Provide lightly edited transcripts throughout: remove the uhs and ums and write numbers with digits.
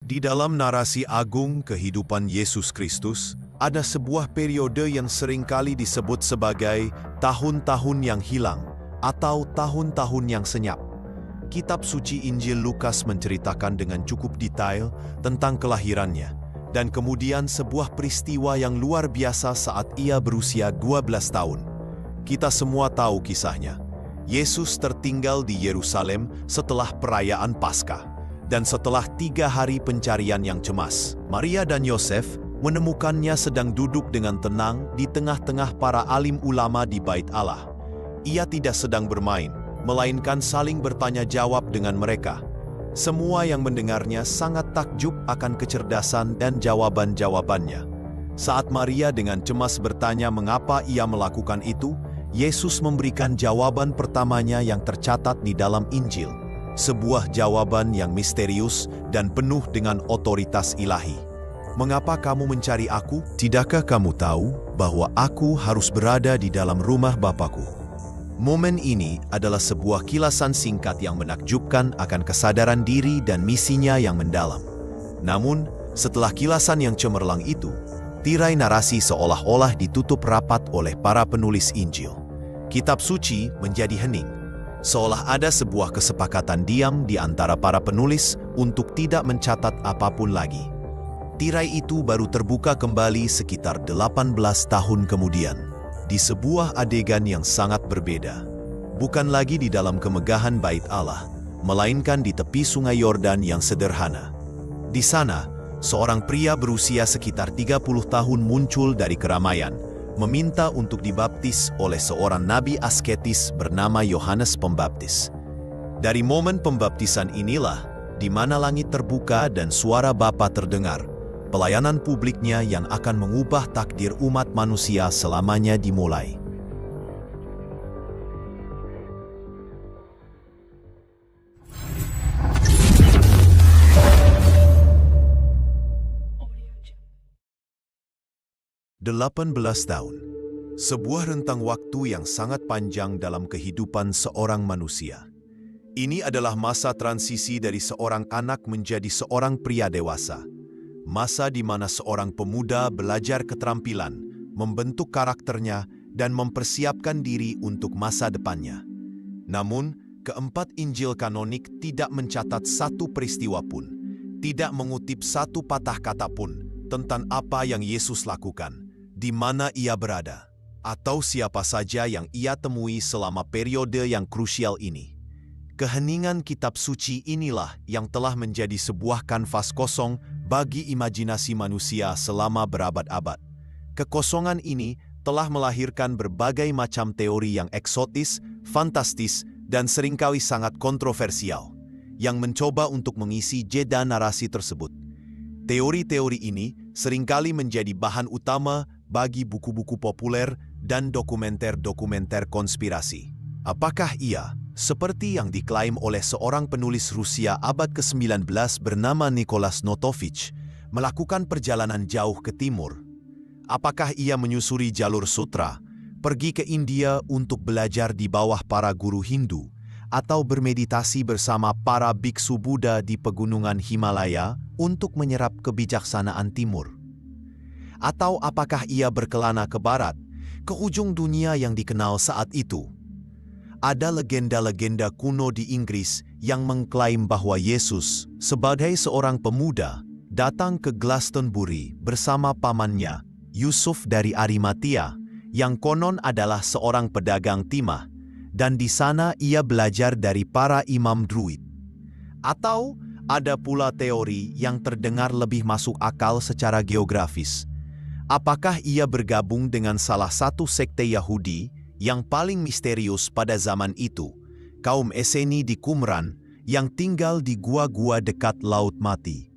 Di dalam narasi agung kehidupan Yesus Kristus, ada sebuah periode yang seringkali disebut sebagai tahun-tahun yang hilang atau tahun-tahun yang senyap. Kitab suci Injil Lukas menceritakan dengan cukup detail tentang kelahirannya, dan kemudian sebuah peristiwa yang luar biasa saat ia berusia 12 tahun. Kita semua tahu kisahnya. Yesus tertinggal di Yerusalem setelah perayaan Paskah. Dan setelah 3 hari pencarian yang cemas, Maria dan Yosef menemukannya sedang duduk dengan tenang di tengah-tengah para alim ulama di Bait Allah. Ia tidak sedang bermain, melainkan saling bertanya jawab dengan mereka. Semua yang mendengarnya sangat takjub akan kecerdasan dan jawaban-jawabannya. Saat Maria dengan cemas bertanya mengapa ia melakukan itu, Yesus memberikan jawaban pertamanya yang tercatat di dalam Injil. Sebuah jawaban yang misterius dan penuh dengan otoritas ilahi. Mengapa kamu mencari aku? Tidakkah kamu tahu bahwa aku harus berada di dalam rumah Bapakku? Momen ini adalah sebuah kilasan singkat yang menakjubkan akan kesadaran diri dan misinya yang mendalam. Namun, setelah kilasan yang cemerlang itu, tirai narasi seolah-olah ditutup rapat oleh para penulis Injil. Kitab suci menjadi hening. Seolah ada sebuah kesepakatan diam di antara para penulis untuk tidak mencatat apapun lagi. Tirai itu baru terbuka kembali sekitar 18 tahun kemudian, di sebuah adegan yang sangat berbeda. Bukan lagi di dalam kemegahan Bait Allah, melainkan di tepi sungai Yordan yang sederhana. Di sana, seorang pria berusia sekitar 30 tahun muncul dari keramaian, meminta untuk dibaptis oleh seorang nabi asketis bernama Yohanes Pembaptis. Dari momen pembaptisan inilah, di mana langit terbuka dan suara Bapa terdengar, pelayanan publiknya yang akan mengubah takdir umat manusia selamanya dimulai. "18 tahun, sebuah rentang waktu yang sangat panjang dalam kehidupan seorang manusia. Ini adalah masa transisi dari seorang anak menjadi seorang pria dewasa. Masa di mana seorang pemuda belajar keterampilan, membentuk karakternya, dan mempersiapkan diri untuk masa depannya. Namun, keempat Injil kanonik tidak mencatat satu peristiwa pun, tidak mengutip satu patah kata pun tentang apa yang Yesus lakukan, di mana ia berada, atau siapa saja yang ia temui selama periode yang krusial ini. Keheningan kitab suci inilah yang telah menjadi sebuah kanvas kosong bagi imajinasi manusia selama berabad-abad. Kekosongan ini telah melahirkan berbagai macam teori yang eksotis, fantastis, dan seringkali sangat kontroversial, yang mencoba untuk mengisi jeda narasi tersebut. Teori-teori ini seringkali menjadi bahan utama bagi buku-buku populer dan dokumenter-dokumenter konspirasi. Apakah ia, seperti yang diklaim oleh seorang penulis Rusia abad ke-19 bernama Nicholas Notovich, melakukan perjalanan jauh ke timur? Apakah ia menyusuri jalur sutra, pergi ke India untuk belajar di bawah para guru Hindu, atau bermeditasi bersama para biksu Buddha di pegunungan Himalaya untuk menyerap kebijaksanaan timur? Atau apakah ia berkelana ke barat, ke ujung dunia yang dikenal saat itu? Ada legenda-legenda kuno di Inggris yang mengklaim bahwa Yesus, sebagai seorang pemuda, datang ke Glastonbury bersama pamannya, Yusuf dari Arimatia, yang konon adalah seorang pedagang timah, dan di sana ia belajar dari para imam druid. Atau ada pula teori yang terdengar lebih masuk akal secara geografis. Apakah ia bergabung dengan salah satu sekte Yahudi yang paling misterius pada zaman itu, kaum Esseni di Qumran, yang tinggal di gua-gua dekat Laut Mati?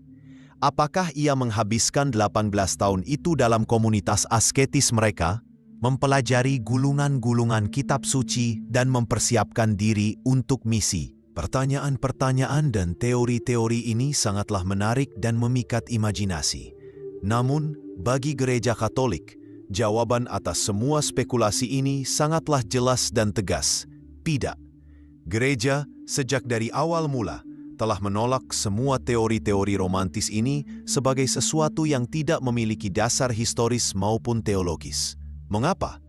Apakah ia menghabiskan 18 tahun itu dalam komunitas asketis mereka, mempelajari gulungan-gulungan kitab suci dan mempersiapkan diri untuk misi? Pertanyaan-pertanyaan dan teori-teori ini sangatlah menarik dan memikat imajinasi. Namun, bagi Gereja Katolik, jawaban atas semua spekulasi ini sangatlah jelas dan tegas. Tidak. Gereja, sejak dari awal mula, telah menolak semua teori-teori romantis ini sebagai sesuatu yang tidak memiliki dasar historis maupun teologis. Mengapa?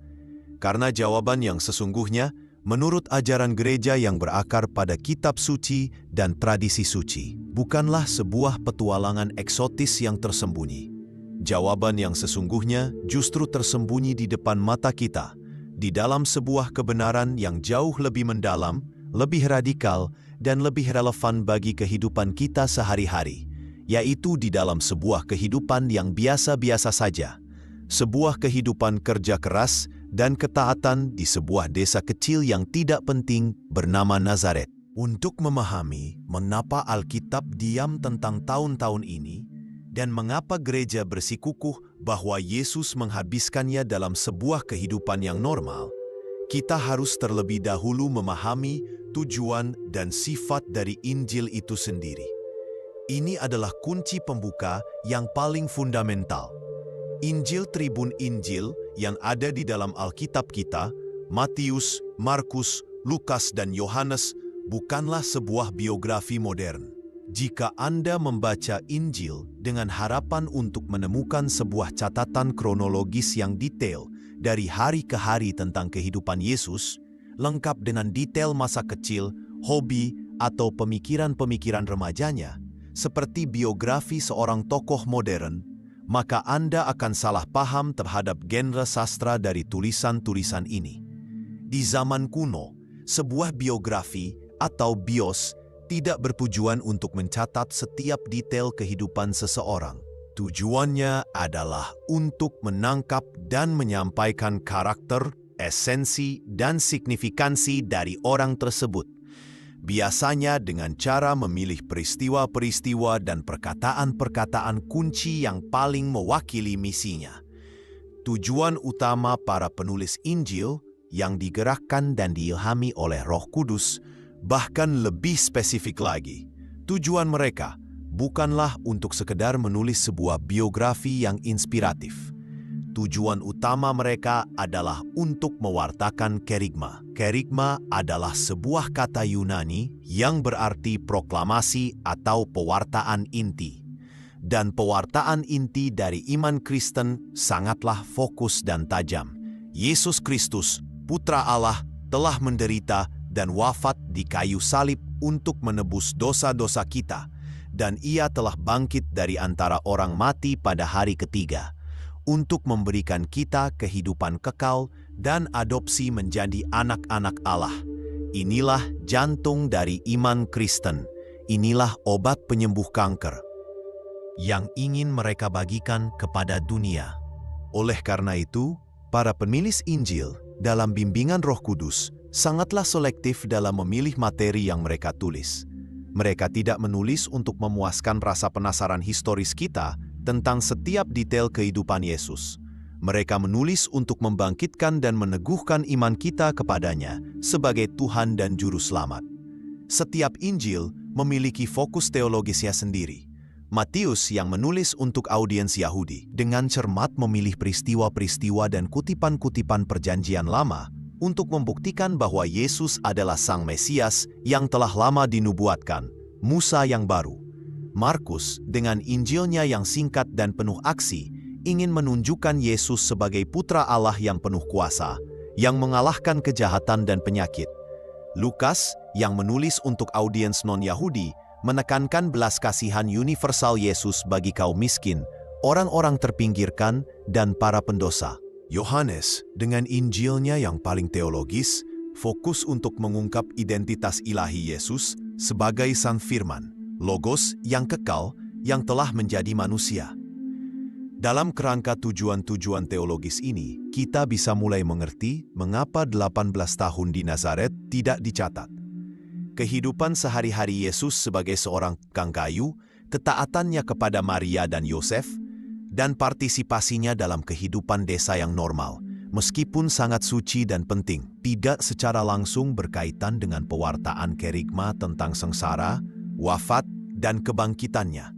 Karena jawaban yang sesungguhnya menurut ajaran gereja yang berakar pada kitab suci dan tradisi suci, bukanlah sebuah petualangan eksotis yang tersembunyi. Jawaban yang sesungguhnya justru tersembunyi di depan mata kita, di dalam sebuah kebenaran yang jauh lebih mendalam, lebih radikal, dan lebih relevan bagi kehidupan kita sehari-hari, yaitu di dalam sebuah kehidupan yang biasa-biasa saja, sebuah kehidupan kerja keras dan ketaatan di sebuah desa kecil yang tidak penting bernama Nazaret. Untuk memahami mengapa Alkitab diam tentang tahun-tahun ini dan mengapa gereja bersikukuh bahwa Yesus menghabiskannya dalam sebuah kehidupan yang normal, kita harus terlebih dahulu memahami tujuan dan sifat dari Injil itu sendiri. Ini adalah kunci pembuka yang paling fundamental. Injil tribun Injil yang ada di dalam Alkitab kita, Matius, Markus, Lukas, dan Yohanes, bukanlah sebuah biografi modern. Jika Anda membaca Injil dengan harapan untuk menemukan sebuah catatan kronologis yang detail dari hari ke hari tentang kehidupan Yesus, lengkap dengan detail masa kecil, hobi, atau pemikiran-pemikiran remajanya, seperti biografi seorang tokoh modern, maka Anda akan salah paham terhadap genre sastra dari tulisan-tulisan ini. Di zaman kuno, sebuah biografi atau bios tidak bertujuan untuk mencatat setiap detail kehidupan seseorang. Tujuannya adalah untuk menangkap dan menyampaikan karakter, esensi, dan signifikansi dari orang tersebut. Biasanya dengan cara memilih peristiwa-peristiwa dan perkataan-perkataan kunci yang paling mewakili misinya. Tujuan utama para penulis Injil yang digerakkan dan diilhami oleh Roh Kudus, bahkan lebih spesifik lagi, tujuan mereka bukanlah untuk sekedar menulis sebuah biografi yang inspiratif. Tujuan utama mereka adalah untuk mewartakan kerigma. Kerigma adalah sebuah kata Yunani yang berarti proklamasi atau pewartaan inti. Dan pewartaan inti dari iman Kristen sangatlah fokus dan tajam. Yesus Kristus, Putra Allah, telah menderita dan wafat di kayu salib untuk menebus dosa-dosa kita, dan Ia telah bangkit dari antara orang mati pada hari ketiga, untuk memberikan kita kehidupan kekal dan adopsi menjadi anak-anak Allah. Inilah jantung dari iman Kristen. Inilah obat penyembuh kanker yang ingin mereka bagikan kepada dunia. Oleh karena itu, para penulis Injil dalam bimbingan Roh Kudus sangatlah selektif dalam memilih materi yang mereka tulis. Mereka tidak menulis untuk memuaskan rasa penasaran historis kita tentang setiap detail kehidupan Yesus. Mereka menulis untuk membangkitkan dan meneguhkan iman kita kepadanya sebagai Tuhan dan Juru Selamat. Setiap Injil memiliki fokus teologisnya sendiri. Matius yang menulis untuk audiens Yahudi dengan cermat memilih peristiwa-peristiwa dan kutipan-kutipan Perjanjian Lama untuk membuktikan bahwa Yesus adalah Sang Mesias yang telah lama dinubuatkan, Musa yang baru. Markus dengan Injilnya yang singkat dan penuh aksi ingin menunjukkan Yesus sebagai Putra Allah yang penuh kuasa, yang mengalahkan kejahatan dan penyakit. Lukas yang menulis untuk audiens non-Yahudi menekankan belas kasihan universal Yesus bagi kaum miskin, orang-orang terpinggirkan, dan para pendosa. Yohanes dengan Injilnya yang paling teologis fokus untuk mengungkap identitas ilahi Yesus sebagai Sang Firman, Logos yang kekal yang telah menjadi manusia. Dalam kerangka tujuan-tujuan teologis ini, kita bisa mulai mengerti mengapa 18 tahun di Nazaret tidak dicatat. Kehidupan sehari-hari Yesus sebagai seorang tukang kayu, ketaatannya kepada Maria dan Yosef, dan partisipasinya dalam kehidupan desa yang normal, meskipun sangat suci dan penting, tidak secara langsung berkaitan dengan pewartaan kerigma tentang sengsara, wafat, dan kebangkitannya.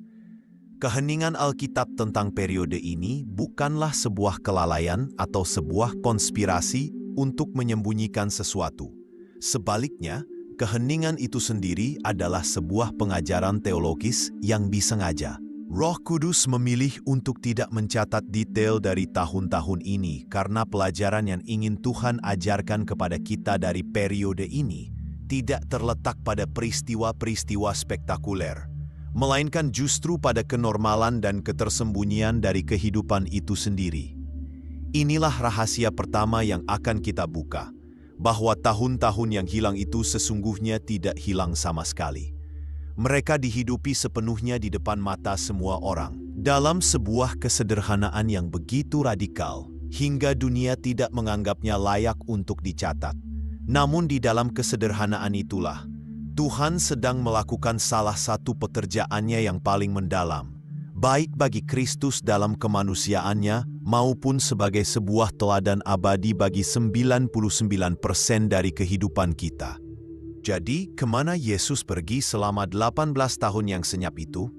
Keheningan Alkitab tentang periode ini bukanlah sebuah kelalaian atau sebuah konspirasi untuk menyembunyikan sesuatu. Sebaliknya, keheningan itu sendiri adalah sebuah pengajaran teologis yang disengaja. Roh Kudus memilih untuk tidak mencatat detail dari tahun-tahun ini karena pelajaran yang ingin Tuhan ajarkan kepada kita dari periode ini tidak terletak pada peristiwa-peristiwa spektakuler, melainkan justru pada kenormalan dan ketersembunyian dari kehidupan itu sendiri. Inilah rahasia pertama yang akan kita buka, bahwa tahun-tahun yang hilang itu sesungguhnya tidak hilang sama sekali. Mereka dihidupi sepenuhnya di depan mata semua orang, dalam sebuah kesederhanaan yang begitu radikal, hingga dunia tidak menganggapnya layak untuk dicatat. Namun di dalam kesederhanaan itulah, Tuhan sedang melakukan salah satu pekerjaannya yang paling mendalam, baik bagi Kristus dalam kemanusiaannya maupun sebagai sebuah teladan abadi bagi 99% dari kehidupan kita. Jadi, kemana Yesus pergi selama 18 tahun yang senyap itu?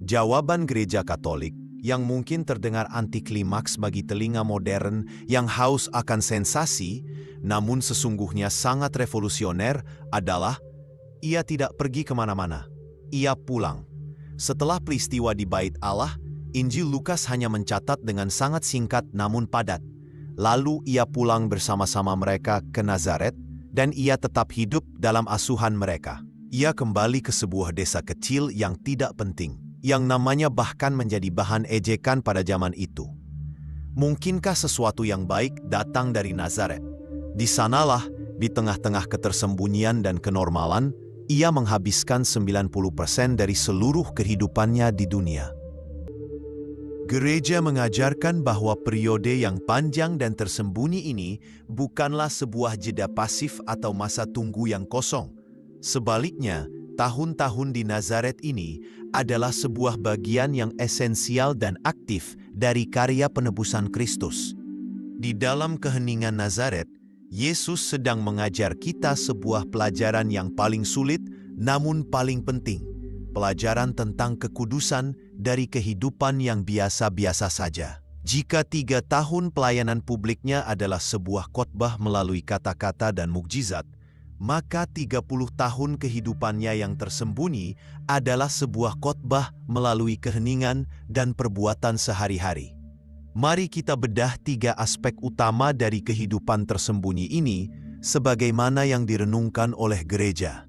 Jawaban Gereja Katolik, yang mungkin terdengar anti-klimaks bagi telinga modern yang haus akan sensasi, namun sesungguhnya sangat revolusioner, adalah Ia tidak pergi kemana-mana. Ia pulang. Setelah peristiwa di Bait Allah, Injil Lukas hanya mencatat dengan sangat singkat namun padat. Lalu Ia pulang bersama-sama mereka ke Nazaret, dan Ia tetap hidup dalam asuhan mereka. Ia kembali ke sebuah desa kecil yang tidak penting, yang namanya bahkan menjadi bahan ejekan pada zaman itu. Mungkinkah sesuatu yang baik datang dari Nazaret? Di sanalah, di tengah-tengah ketersembunyian dan kenormalan, Ia menghabiskan 90% dari seluruh kehidupannya di dunia. Gereja mengajarkan bahwa periode yang panjang dan tersembunyi ini bukanlah sebuah jeda pasif atau masa tunggu yang kosong. Sebaliknya, tahun-tahun di Nazaret ini adalah sebuah bagian yang esensial dan aktif dari karya penebusan Kristus. Di dalam keheningan Nazaret, Yesus sedang mengajar kita sebuah pelajaran yang paling sulit namun paling penting. Pelajaran tentang kekudusan dari kehidupan yang biasa-biasa saja. Jika 3 tahun pelayanan publiknya adalah sebuah khotbah melalui kata-kata dan mukjizat, maka 30 tahun kehidupannya yang tersembunyi adalah sebuah khotbah melalui keheningan dan perbuatan sehari-hari. Mari kita bedah 3 aspek utama dari kehidupan tersembunyi ini sebagaimana yang direnungkan oleh gereja.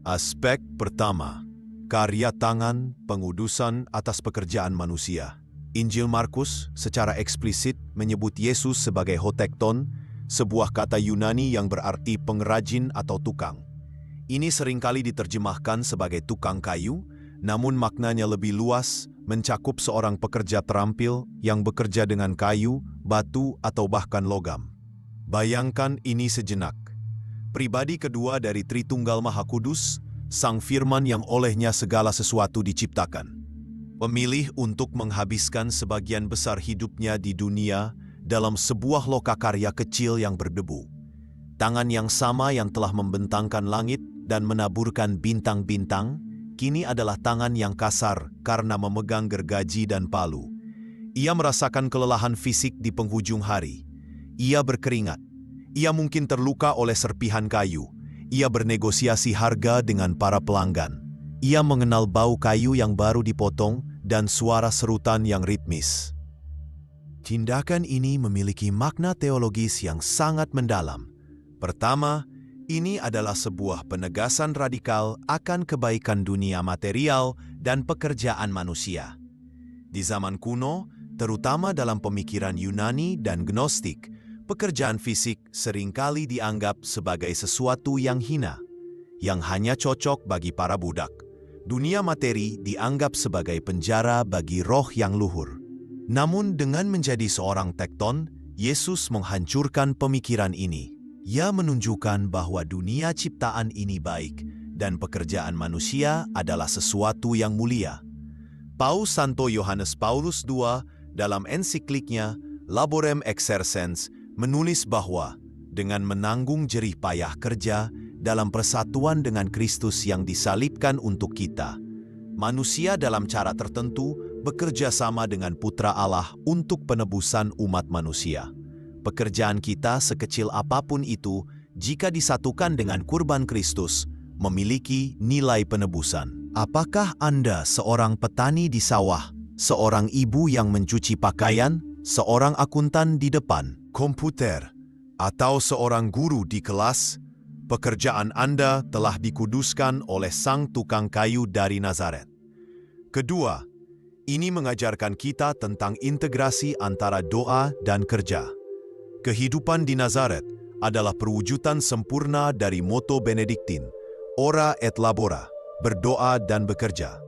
Aspek pertama, karya tangan pengudusan atas pekerjaan manusia. Injil Markus secara eksplisit menyebut Yesus sebagai hotekton, sebuah kata Yunani yang berarti pengrajin atau tukang. Ini seringkali diterjemahkan sebagai tukang kayu, namun maknanya lebih luas, mencakup seorang pekerja terampil yang bekerja dengan kayu, batu, atau bahkan logam. Bayangkan ini sejenak. Pribadi kedua dari Tritunggal Maha Kudus, Sang Firman yang olehnya segala sesuatu diciptakan, memilih untuk menghabiskan sebagian besar hidupnya di dunia dalam sebuah lokakarya kecil yang berdebu. Tangan yang sama yang telah membentangkan langit dan menaburkan bintang-bintang, kini adalah tangan yang kasar karena memegang gergaji dan palu. Ia merasakan kelelahan fisik di penghujung hari. Ia berkeringat. Ia mungkin terluka oleh serpihan kayu. Ia bernegosiasi harga dengan para pelanggan. Ia mengenal bau kayu yang baru dipotong dan suara serutan yang ritmis. Tindakan ini memiliki makna teologis yang sangat mendalam. Pertama, ini adalah sebuah penegasan radikal akan kebaikan dunia material dan pekerjaan manusia. Di zaman kuno, terutama dalam pemikiran Yunani dan Gnostik, pekerjaan fisik seringkali dianggap sebagai sesuatu yang hina, yang hanya cocok bagi para budak. Dunia materi dianggap sebagai penjara bagi roh yang luhur. Namun dengan menjadi seorang tekton, Yesus menghancurkan pemikiran ini. Ia menunjukkan bahwa dunia ciptaan ini baik dan pekerjaan manusia adalah sesuatu yang mulia. Paus Santo Yohanes Paulus II dalam ensikliknya Laborem Exercens menulis bahwa dengan menanggung jerih payah kerja dalam persatuan dengan Kristus yang disalibkan untuk kita, manusia dalam cara tertentu bekerja sama dengan Putra Allah untuk penebusan umat manusia. Pekerjaan kita sekecil apapun itu jika disatukan dengan kurban Kristus, memiliki nilai penebusan. Apakah Anda seorang petani di sawah, seorang ibu yang mencuci pakaian, seorang akuntan di depan komputer, atau seorang guru di kelas? Pekerjaan Anda telah dikuduskan oleh Sang Tukang Kayu dari Nazaret. Kedua, ini mengajarkan kita tentang integrasi antara doa dan kerja. Kehidupan di Nazaret adalah perwujudan sempurna dari moto Benediktin, ora et labora, berdoa dan bekerja.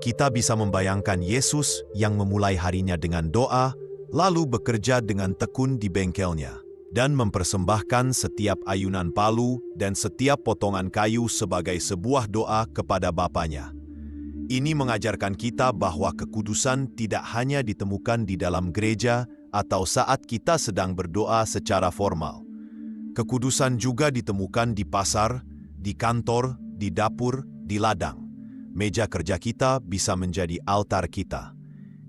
Kita bisa membayangkan Yesus yang memulai harinya dengan doa, lalu bekerja dengan tekun di bengkelnya, dan mempersembahkan setiap ayunan palu dan setiap potongan kayu sebagai sebuah doa kepada Bapanya. Ini mengajarkan kita bahwa kekudusan tidak hanya ditemukan di dalam gereja atau saat kita sedang berdoa secara formal. Kekudusan juga ditemukan di pasar, di kantor, di dapur, di ladang. Meja kerja kita bisa menjadi altar kita.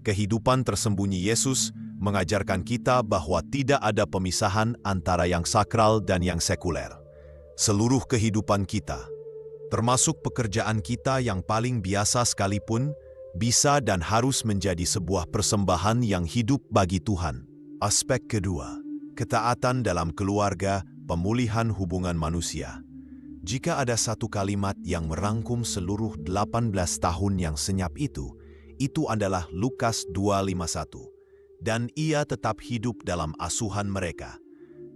Kehidupan tersembunyi Yesus mengajarkan kita bahwa tidak ada pemisahan antara yang sakral dan yang sekuler. Seluruh kehidupan kita, termasuk pekerjaan kita yang paling biasa sekalipun, bisa dan harus menjadi sebuah persembahan yang hidup bagi Tuhan. Aspek kedua, ketaatan dalam keluarga, pemulihan hubungan manusia. Jika ada satu kalimat yang merangkum seluruh 18 tahun yang senyap itu adalah Lukas 2:51. Dan ia tetap hidup dalam asuhan mereka.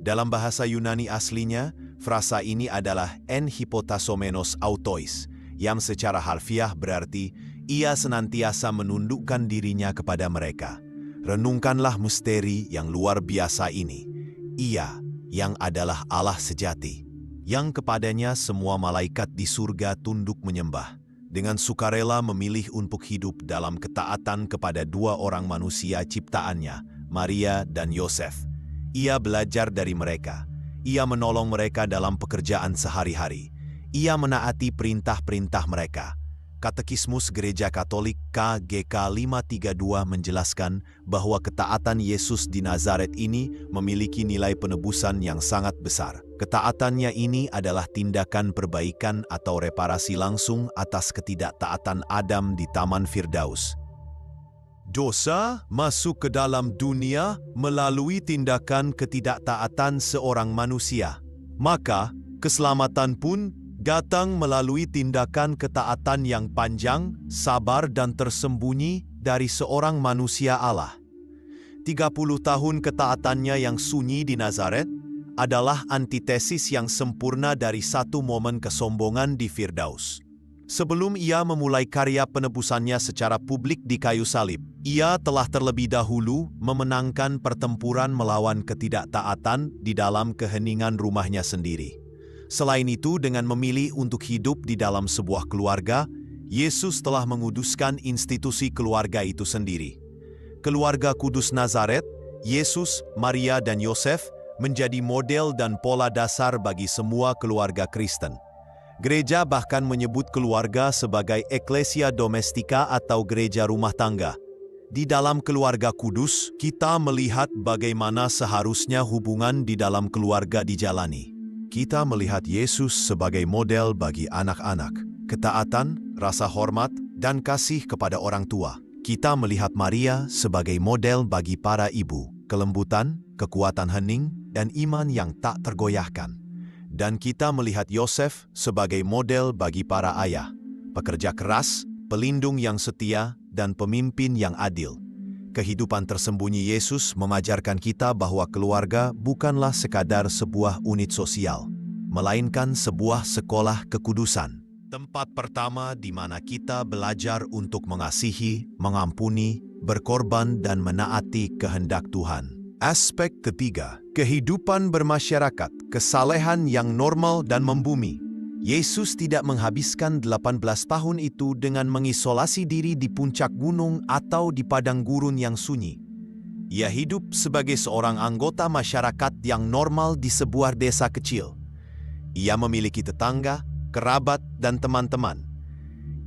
Dalam bahasa Yunani aslinya, frasa ini adalah en hypotasomenos autois, yang secara harfiah berarti ia senantiasa menundukkan dirinya kepada mereka. Renungkanlah misteri yang luar biasa ini. Ia yang adalah Allah sejati, yang kepadanya semua malaikat di surga tunduk menyembah, dengan sukarela memilih untuk hidup dalam ketaatan kepada dua orang manusia ciptaannya, Maria dan Yosef. Ia belajar dari mereka. Ia menolong mereka dalam pekerjaan sehari-hari. Ia menaati perintah-perintah mereka. Katekismus Gereja Katolik KGK 532 menjelaskan bahwa ketaatan Yesus di Nazaret ini memiliki nilai penebusan yang sangat besar. Ketaatannya ini adalah tindakan perbaikan atau reparasi langsung atas ketidaktaatan Adam di Taman Firdaus. Dosa masuk ke dalam dunia melalui tindakan ketidaktaatan seorang manusia. Maka, keselamatan pun datang melalui tindakan ketaatan yang panjang, sabar dan tersembunyi dari seorang manusia Allah. 30 tahun ketaatannya yang sunyi di Nazaret adalah antitesis yang sempurna dari satu momen kesombongan di Firdaus. Sebelum ia memulai karya penebusannya secara publik di kayu salib, ia telah terlebih dahulu memenangkan pertempuran melawan ketidaktaatan di dalam keheningan rumahnya sendiri. Selain itu, dengan memilih untuk hidup di dalam sebuah keluarga, Yesus telah menguduskan institusi keluarga itu sendiri. Keluarga kudus Nazaret, Yesus, Maria dan Yosef, menjadi model dan pola dasar bagi semua keluarga Kristen. Gereja bahkan menyebut keluarga sebagai Ecclesia Domestica atau gereja rumah tangga. Di dalam keluarga kudus, kita melihat bagaimana seharusnya hubungan di dalam keluarga dijalani. Kita melihat Yesus sebagai model bagi anak-anak, ketaatan, rasa hormat, dan kasih kepada orang tua. Kita melihat Maria sebagai model bagi para ibu, kelembutan, kekuatan hening, dan iman yang tak tergoyahkan. Dan kita melihat Yosef sebagai model bagi para ayah, pekerja keras, pelindung yang setia, dan pemimpin yang adil. Kehidupan tersembunyi Yesus mengajarkan kita bahwa keluarga bukanlah sekadar sebuah unit sosial, melainkan sebuah sekolah kekudusan. Tempat pertama di mana kita belajar untuk mengasihi, mengampuni, berkorban, dan menaati kehendak Tuhan. Aspek ketiga, kehidupan bermasyarakat, kesalehan yang normal dan membumi. Yesus tidak menghabiskan 18 tahun itu dengan mengisolasi diri di puncak gunung atau di padang gurun yang sunyi. Ia hidup sebagai seorang anggota masyarakat yang normal di sebuah desa kecil. Ia memiliki tetangga, kerabat, dan teman-teman.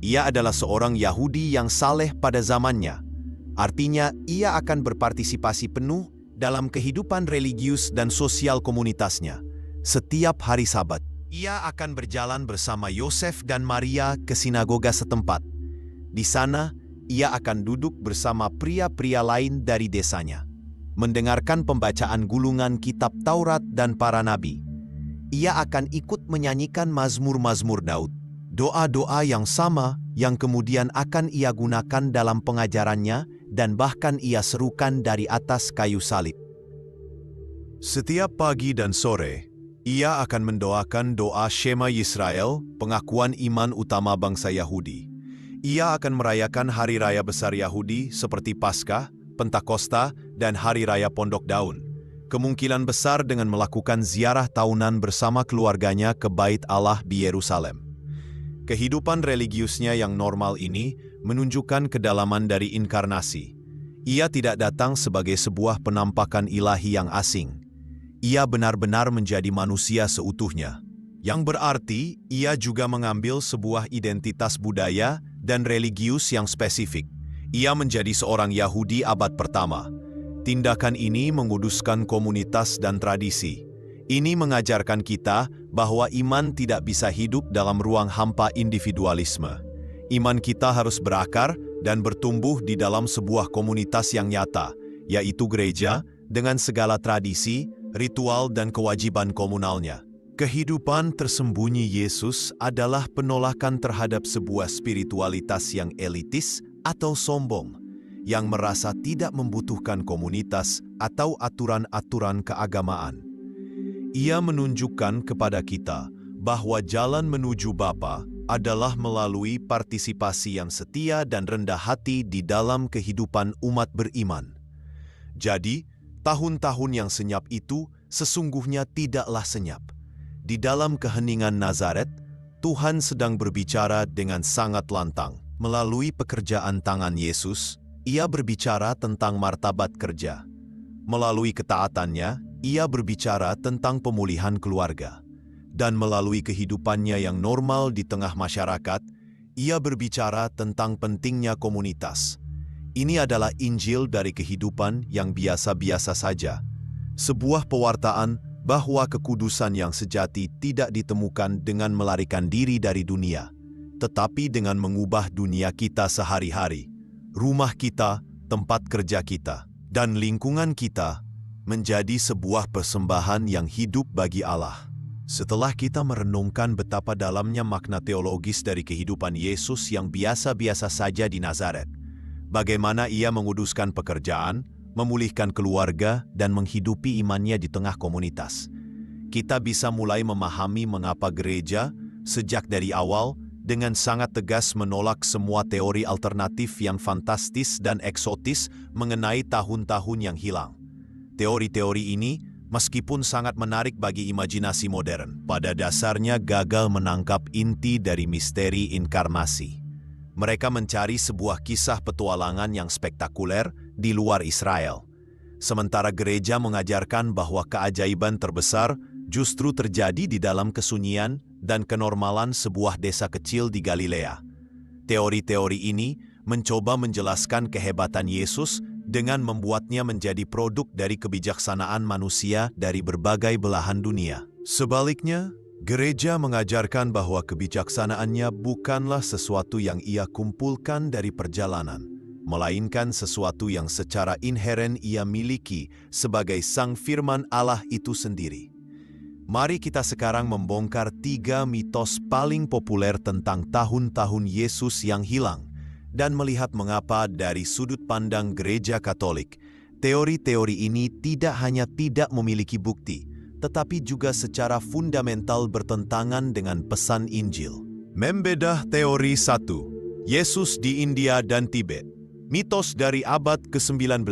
Ia adalah seorang Yahudi yang saleh pada zamannya. Artinya, ia akan berpartisipasi penuh dalam kehidupan religius dan sosial komunitasnya. Setiap hari Sabat, ia akan berjalan bersama Yosef dan Maria ke sinagoga setempat. Di sana, ia akan duduk bersama pria-pria lain dari desanya, mendengarkan pembacaan gulungan kitab Taurat dan para nabi. Ia akan ikut menyanyikan mazmur-mazmur Daud, doa-doa yang sama yang kemudian akan ia gunakan dalam pengajarannya dan bahkan ia serukan dari atas kayu salib. Setiap pagi dan sore, ia akan mendoakan doa Shema Yisrael, pengakuan iman utama bangsa Yahudi. Ia akan merayakan hari raya besar Yahudi seperti Paskah, Pentakosta, dan Hari Raya Pondok Daun. Kemungkinan besar dengan melakukan ziarah tahunan bersama keluarganya ke Bait Allah di Yerusalem. Kehidupan religiusnya yang normal ini menunjukkan kedalaman dari inkarnasi. Ia tidak datang sebagai sebuah penampakan ilahi yang asing. Ia benar-benar menjadi manusia seutuhnya, yang berarti ia juga mengambil sebuah identitas budaya dan religius yang spesifik. Ia menjadi seorang Yahudi abad pertama. Tindakan ini menguduskan komunitas dan tradisi. Ini mengajarkan kita bahwa iman tidak bisa hidup dalam ruang hampa individualisme. Iman kita harus berakar dan bertumbuh di dalam sebuah komunitas yang nyata, yaitu gereja, dengan segala tradisi, ritual dan kewajiban komunalnya. Kehidupan tersembunyi Yesus adalah penolakan terhadap sebuah spiritualitas yang elitis atau sombong, yang merasa tidak membutuhkan komunitas atau aturan-aturan keagamaan. Ia menunjukkan kepada kita bahwa jalan menuju Bapa adalah melalui partisipasi yang setia dan rendah hati di dalam kehidupan umat beriman. Jadi, tahun-tahun yang senyap itu sesungguhnya tidaklah senyap. Di dalam keheningan Nazaret, Tuhan sedang berbicara dengan sangat lantang. Melalui pekerjaan tangan Yesus, ia berbicara tentang martabat kerja. Melalui ketaatannya, ia berbicara tentang pemulihan keluarga. Dan melalui kehidupannya yang normal di tengah masyarakat, ia berbicara tentang pentingnya komunitas. Ini adalah Injil dari kehidupan yang biasa-biasa saja. Sebuah pewartaan bahwa kekudusan yang sejati tidak ditemukan dengan melarikan diri dari dunia, tetapi dengan mengubah dunia kita sehari-hari, rumah kita, tempat kerja kita, dan lingkungan kita menjadi sebuah persembahan yang hidup bagi Allah. Setelah kita merenungkan betapa dalamnya makna teologis dari kehidupan Yesus yang biasa-biasa saja di Nazaret, bagaimana ia menguduskan pekerjaan, memulihkan keluarga, dan menghidupi imannya di tengah komunitas, kita bisa mulai memahami mengapa gereja, sejak dari awal, dengan sangat tegas menolak semua teori alternatif yang fantastis dan eksotis mengenai tahun-tahun yang hilang. Teori-teori ini, meskipun sangat menarik bagi imajinasi modern, pada dasarnya gagal menangkap inti dari misteri inkarnasi. Mereka mencari sebuah kisah petualangan yang spektakuler di luar Israel. Sementara gereja mengajarkan bahwa keajaiban terbesar justru terjadi di dalam kesunyian dan kenormalan sebuah desa kecil di Galilea. Teori-teori ini mencoba menjelaskan kehebatan Yesus dengan membuatnya menjadi produk dari kebijaksanaan manusia dari berbagai belahan dunia. Sebaliknya, gereja mengajarkan bahwa kebijaksanaannya bukanlah sesuatu yang ia kumpulkan dari perjalanan, melainkan sesuatu yang secara inheren ia miliki sebagai Sang Firman Allah itu sendiri. Mari kita sekarang membongkar 3 mitos paling populer tentang tahun-tahun Yesus yang hilang dan melihat mengapa dari sudut pandang gereja Katolik, teori-teori ini tidak hanya tidak memiliki bukti, tetapi juga secara fundamental bertentangan dengan pesan Injil. Membedah teori 1. Yesus di India dan Tibet. Mitos dari abad ke-19.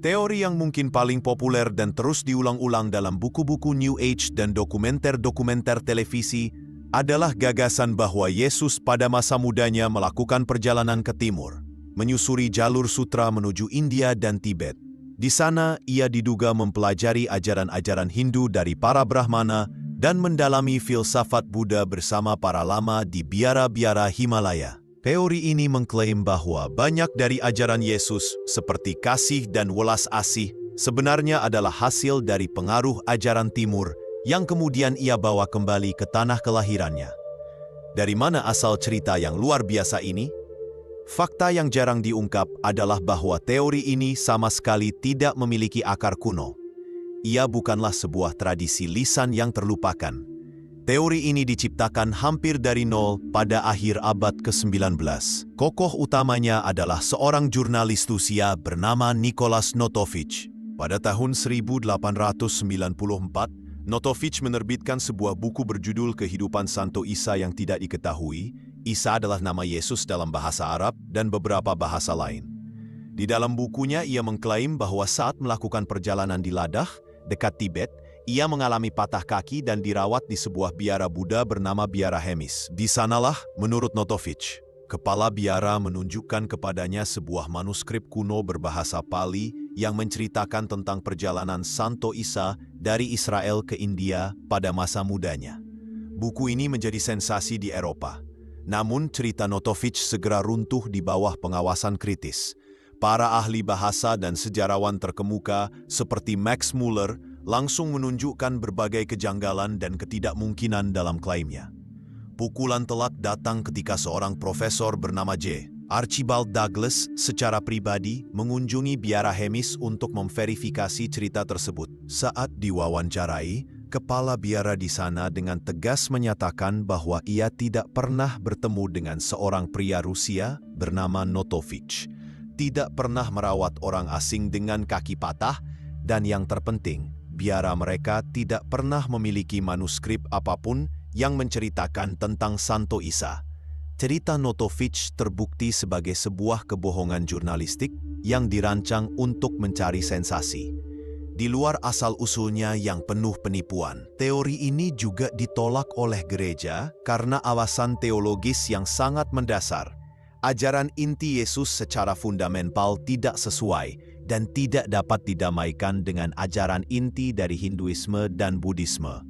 Teori yang mungkin paling populer dan terus diulang-ulang dalam buku-buku New Age dan dokumenter-dokumenter televisi adalah gagasan bahwa Yesus pada masa mudanya melakukan perjalanan ke timur, menyusuri jalur sutra menuju India dan Tibet. Di sana, ia diduga mempelajari ajaran-ajaran Hindu dari para Brahmana dan mendalami filsafat Buddha bersama para lama di biara-biara Himalaya. Teori ini mengklaim bahwa banyak dari ajaran Yesus, seperti kasih dan welas asih, sebenarnya adalah hasil dari pengaruh ajaran Timur yang kemudian ia bawa kembali ke tanah kelahirannya. Dari mana asal cerita yang luar biasa ini? Fakta yang jarang diungkap adalah bahwa teori ini sama sekali tidak memiliki akar kuno. Ia bukanlah sebuah tradisi lisan yang terlupakan. Teori ini diciptakan hampir dari nol pada akhir abad ke-19. Kokoh utamanya adalah seorang jurnalis Rusia bernama Nicholas Notovich. Pada tahun 1894, Notovich menerbitkan sebuah buku berjudul Kehidupan Santo Isa yang tidak diketahui. Isa adalah nama Yesus dalam bahasa Arab dan beberapa bahasa lain. Di dalam bukunya ia mengklaim bahwa saat melakukan perjalanan di Ladakh, dekat Tibet, ia mengalami patah kaki dan dirawat di sebuah biara Buddha bernama Biara Hemis. Di sanalah, menurut Notovich, kepala biara menunjukkan kepadanya sebuah manuskrip kuno berbahasa Pali yang menceritakan tentang perjalanan Santo Isa dari Israel ke India pada masa mudanya. Buku ini menjadi sensasi di Eropa. Namun, cerita Notovich segera runtuh di bawah pengawasan kritis. Para ahli bahasa dan sejarawan terkemuka seperti Max Muller langsung menunjukkan berbagai kejanggalan dan ketidakmungkinan dalam klaimnya. Pukulan telak datang ketika seorang profesor bernama J. Archibald Douglas secara pribadi mengunjungi Biara Hemis untuk memverifikasi cerita tersebut. Saat diwawancarai, kepala biara di sana dengan tegas menyatakan bahwa ia tidak pernah bertemu dengan seorang pria Rusia bernama Notovich, tidak pernah merawat orang asing dengan kaki patah, dan yang terpenting, biara mereka tidak pernah memiliki manuskrip apapun yang menceritakan tentang Santo Isa. Cerita Notovich terbukti sebagai sebuah kebohongan jurnalistik yang dirancang untuk mencari sensasi. Di luar asal-usulnya yang penuh penipuan, teori ini juga ditolak oleh gereja karena alasan teologis yang sangat mendasar. Ajaran inti Yesus secara fundamental tidak sesuai dan tidak dapat didamaikan dengan ajaran inti dari Hinduisme dan Buddhisme.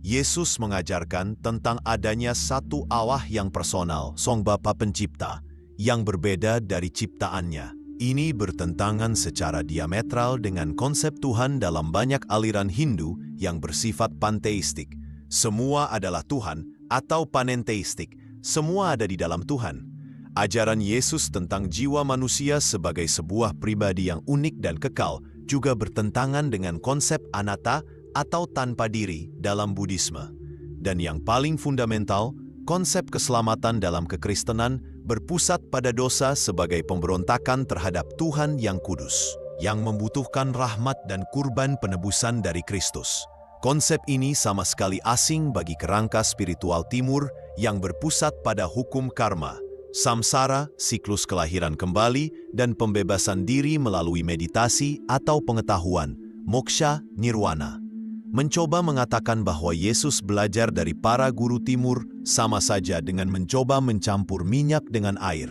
Yesus mengajarkan tentang adanya satu Allah yang personal, Sang Bapa Pencipta, yang berbeda dari ciptaannya. Ini bertentangan secara diametral dengan konsep Tuhan dalam banyak aliran Hindu yang bersifat panteistik. Semua adalah Tuhan, atau panenteistik, semua ada di dalam Tuhan. Ajaran Yesus tentang jiwa manusia sebagai sebuah pribadi yang unik dan kekal juga bertentangan dengan konsep anatta atau tanpa diri dalam Buddhisme. Dan yang paling fundamental, konsep keselamatan dalam kekristenan berpusat pada dosa sebagai pemberontakan terhadap Tuhan yang kudus, yang membutuhkan rahmat dan kurban penebusan dari Kristus. Konsep ini sama sekali asing bagi kerangka spiritual timur yang berpusat pada hukum karma, samsara, siklus kelahiran kembali, dan pembebasan diri melalui meditasi atau pengetahuan, moksha, nirwana. Mencoba mengatakan bahwa Yesus belajar dari para guru timur sama saja dengan mencoba mencampur minyak dengan air.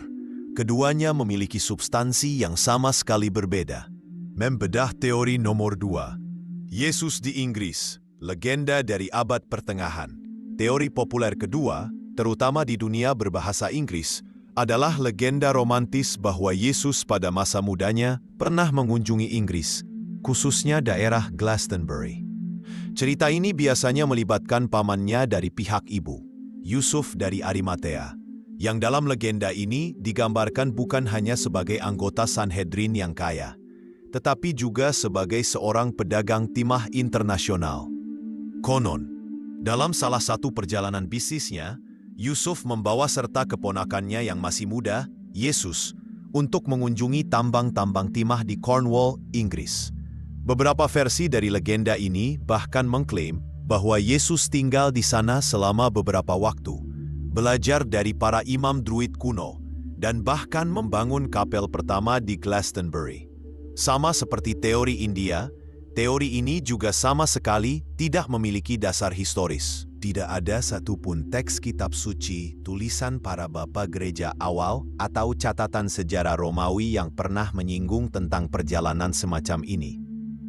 Keduanya memiliki substansi yang sama sekali berbeda. Membedah teori nomor 2. Yesus di Inggris, legenda dari abad pertengahan. Teori populer kedua, terutama di dunia berbahasa Inggris, adalah legenda romantis bahwa Yesus pada masa mudanya pernah mengunjungi Inggris, khususnya daerah Glastonbury. Cerita ini biasanya melibatkan pamannya dari pihak ibu, Yusuf dari Arimatea, yang dalam legenda ini digambarkan bukan hanya sebagai anggota Sanhedrin yang kaya, tetapi juga sebagai seorang pedagang timah internasional. Konon, dalam salah satu perjalanan bisnisnya, Yusuf membawa serta keponakannya yang masih muda, Yesus, untuk mengunjungi tambang-tambang timah di Cornwall, Inggris. Beberapa versi dari legenda ini bahkan mengklaim bahwa Yesus tinggal di sana selama beberapa waktu, belajar dari para imam druid kuno, dan bahkan membangun kapel pertama di Glastonbury. Sama seperti teori India, teori ini juga sama sekali tidak memiliki dasar historis. Tidak ada satupun teks kitab suci, tulisan para bapa gereja awal, atau catatan sejarah Romawi yang pernah menyinggung tentang perjalanan semacam ini.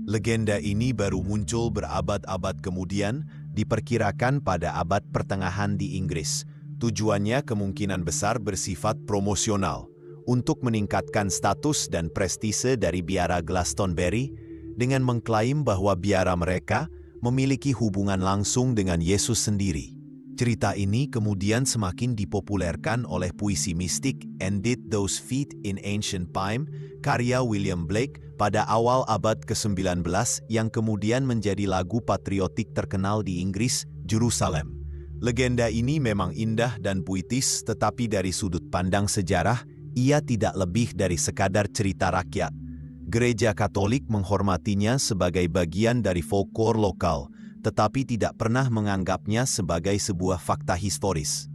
Legenda ini baru muncul berabad-abad kemudian, diperkirakan pada abad pertengahan di Inggris. Tujuannya kemungkinan besar bersifat promosional, untuk meningkatkan status dan prestise dari biara Glastonbury, dengan mengklaim bahwa biara mereka memiliki hubungan langsung dengan Yesus sendiri. Cerita ini kemudian semakin dipopulerkan oleh puisi mistik And Did Those Feet in Ancient Time, karya William Blake pada awal abad ke-19 yang kemudian menjadi lagu patriotik terkenal di Inggris, Jerusalem. Legenda ini memang indah dan puitis, tetapi dari sudut pandang sejarah, ia tidak lebih dari sekadar cerita rakyat. Gereja Katolik menghormatinya sebagai bagian dari folklore lokal, tetapi tidak pernah menganggapnya sebagai sebuah fakta historis.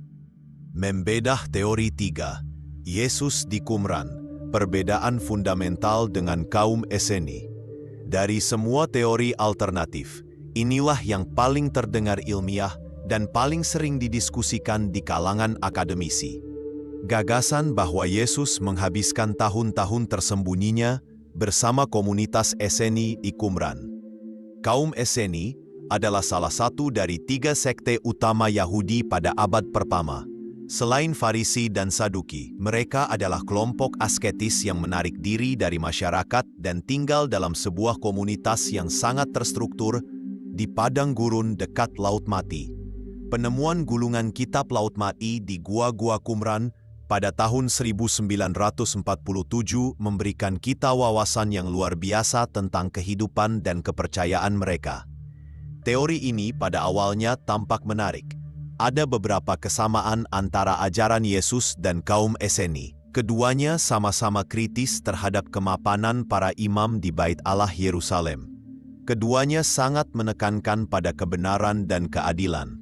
Membedah teori 3. Yesus di Qumran, perbedaan fundamental dengan kaum Esseni. Dari semua teori alternatif, inilah yang paling terdengar ilmiah dan paling sering didiskusikan di kalangan akademisi. Gagasan bahwa Yesus menghabiskan tahun-tahun tersembunyinya bersama komunitas Esseni di Qumran. Kaum Esseni adalah salah satu dari 3 sekte utama Yahudi pada abad pertama. Selain Farisi dan Saduki, mereka adalah kelompok asketis yang menarik diri dari masyarakat dan tinggal dalam sebuah komunitas yang sangat terstruktur di padang gurun dekat Laut Mati. Penemuan gulungan kitab Laut Mati di Gua-Gua Qumran pada tahun 1947 memberikan kita wawasan yang luar biasa tentang kehidupan dan kepercayaan mereka. Teori ini pada awalnya tampak menarik. Ada beberapa kesamaan antara ajaran Yesus dan kaum Esseni. Keduanya sama-sama kritis terhadap kemapanan para imam di Bait Allah Yerusalem. Keduanya sangat menekankan pada kebenaran dan keadilan.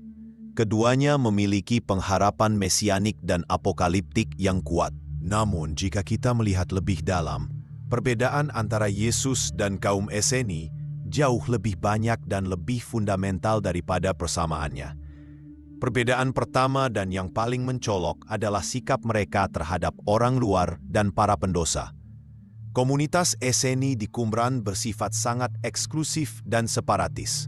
Keduanya memiliki pengharapan mesianik dan apokaliptik yang kuat. Namun, jika kita melihat lebih dalam, perbedaan antara Yesus dan kaum Esseni jauh lebih banyak dan lebih fundamental daripada persamaannya. Perbedaan pertama dan yang paling mencolok adalah sikap mereka terhadap orang luar dan para pendosa. Komunitas Esseni di Qumran bersifat sangat eksklusif dan separatis.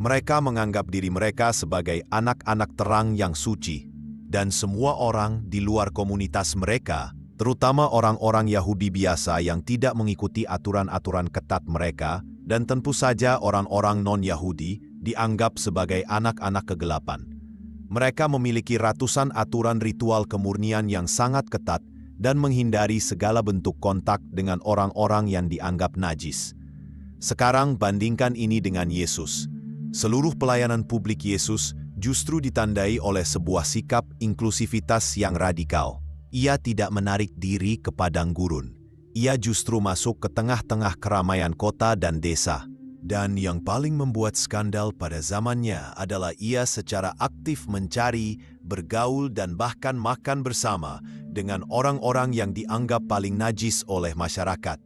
Mereka menganggap diri mereka sebagai anak-anak terang yang suci, dan semua orang di luar komunitas mereka, terutama orang-orang Yahudi biasa yang tidak mengikuti aturan-aturan ketat mereka, dan tentu saja orang-orang non-Yahudi, dianggap sebagai anak-anak kegelapan. Mereka memiliki ratusan aturan ritual kemurnian yang sangat ketat dan menghindari segala bentuk kontak dengan orang-orang yang dianggap najis. Sekarang bandingkan ini dengan Yesus. Seluruh pelayanan publik Yesus justru ditandai oleh sebuah sikap inklusivitas yang radikal. Ia tidak menarik diri ke padang gurun. Ia justru masuk ke tengah-tengah keramaian kota dan desa. Dan yang paling membuat skandal pada zamannya adalah ia secara aktif mencari, bergaul dan bahkan makan bersama dengan orang-orang yang dianggap paling najis oleh masyarakat,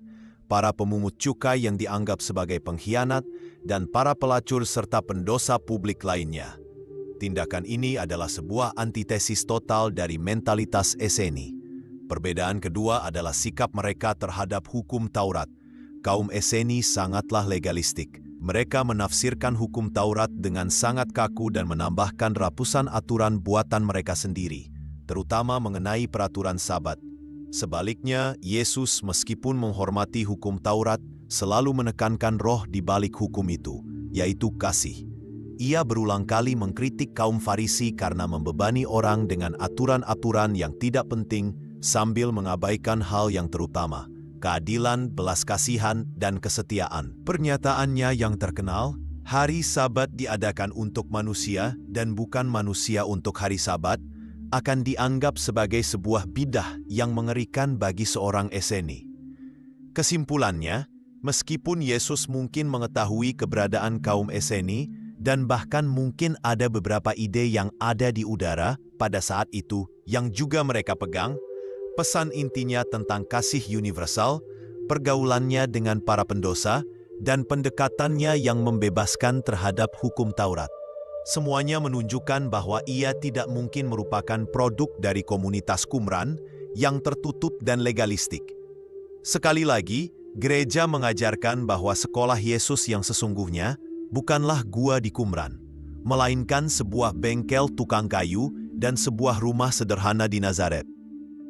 para pemungut cukai yang dianggap sebagai pengkhianat, dan para pelacur serta pendosa publik lainnya. Tindakan ini adalah sebuah antitesis total dari mentalitas Esseni. Perbedaan kedua adalah sikap mereka terhadap hukum Taurat. Kaum Esseni sangatlah legalistik. Mereka menafsirkan hukum Taurat dengan sangat kaku dan menambahkan ratusan aturan buatan mereka sendiri, terutama mengenai peraturan Sabat. Sebaliknya, Yesus meskipun menghormati hukum Taurat, selalu menekankan roh di balik hukum itu, yaitu kasih. Ia berulang kali mengkritik kaum Farisi karena membebani orang dengan aturan-aturan yang tidak penting sambil mengabaikan hal yang terutama, keadilan, belas kasihan, dan kesetiaan. Pernyataannya yang terkenal, hari Sabat diadakan untuk manusia dan bukan manusia untuk hari Sabat, akan dianggap sebagai sebuah bidah yang mengerikan bagi seorang Esseni. Kesimpulannya, meskipun Yesus mungkin mengetahui keberadaan kaum Esseni dan bahkan mungkin ada beberapa ide yang ada di udara pada saat itu yang juga mereka pegang, pesan intinya tentang kasih universal, pergaulannya dengan para pendosa, dan pendekatannya yang membebaskan terhadap hukum Taurat. Semuanya menunjukkan bahwa ia tidak mungkin merupakan produk dari komunitas Qumran yang tertutup dan legalistik. Sekali lagi, gereja mengajarkan bahwa sekolah Yesus yang sesungguhnya bukanlah gua di Qumran, melainkan sebuah bengkel tukang kayu dan sebuah rumah sederhana di Nazaret.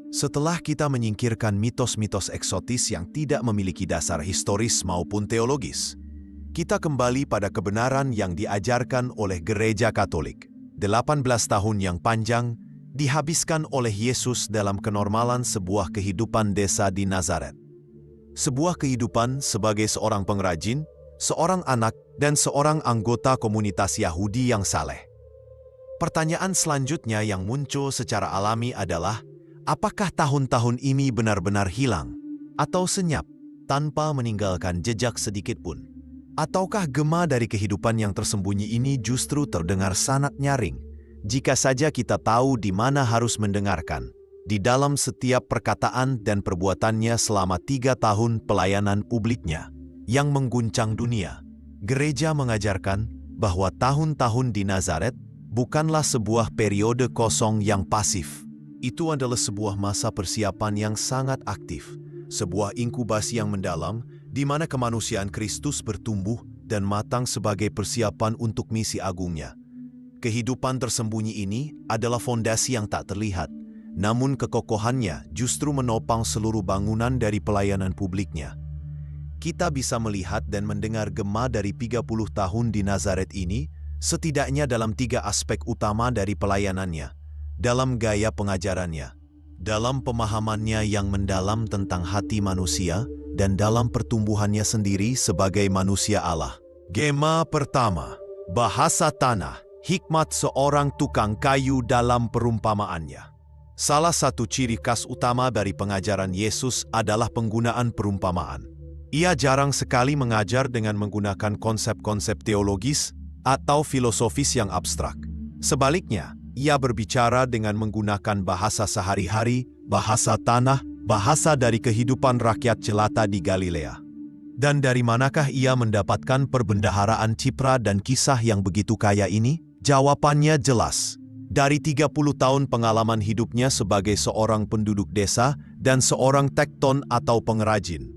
Setelah kita menyingkirkan mitos-mitos eksotis yang tidak memiliki dasar historis maupun teologis, Kita kembali pada kebenaran yang diajarkan oleh Gereja Katolik. 18 tahun yang panjang dihabiskan oleh Yesus dalam kenormalan sebuah kehidupan desa di Nazaret. Sebuah kehidupan sebagai seorang pengrajin, seorang anak, dan seorang anggota komunitas Yahudi yang saleh. Pertanyaan selanjutnya yang muncul secara alami adalah, apakah tahun-tahun ini benar-benar hilang atau senyap tanpa meninggalkan jejak sedikit pun? Ataukah gema dari kehidupan yang tersembunyi ini justru terdengar sangat nyaring, jika saja kita tahu di mana harus mendengarkan, di dalam setiap perkataan dan perbuatannya selama 3 tahun pelayanan publiknya, yang mengguncang dunia. Gereja mengajarkan bahwa tahun-tahun di Nazaret bukanlah sebuah periode kosong yang pasif. Itu adalah sebuah masa persiapan yang sangat aktif, sebuah inkubasi yang mendalam, di mana kemanusiaan Kristus bertumbuh dan matang sebagai persiapan untuk misi agungnya. Kehidupan tersembunyi ini adalah fondasi yang tak terlihat, namun kekokohannya justru menopang seluruh bangunan dari pelayanan publiknya. Kita bisa melihat dan mendengar gema dari 30 tahun di Nazaret ini, setidaknya dalam 3 aspek utama dari pelayanannya, dalam gaya pengajarannya, dalam pemahamannya yang mendalam tentang hati manusia, dan dalam pertumbuhannya sendiri sebagai manusia Allah. Gema pertama, bahasa tanah, hikmat seorang tukang kayu dalam perumpamaannya. Salah satu ciri khas utama dari pengajaran Yesus adalah penggunaan perumpamaan. Ia jarang sekali mengajar dengan menggunakan konsep-konsep teologis atau filosofis yang abstrak. Sebaliknya, ia berbicara dengan menggunakan bahasa sehari-hari, bahasa tanah, bahasa dari kehidupan rakyat jelata di Galilea. Dan dari manakah ia mendapatkan perbendaharaan cipra dan kisah yang begitu kaya ini? Jawabannya jelas. Dari 30 tahun pengalaman hidupnya sebagai seorang penduduk desa dan seorang tekton atau pengrajin.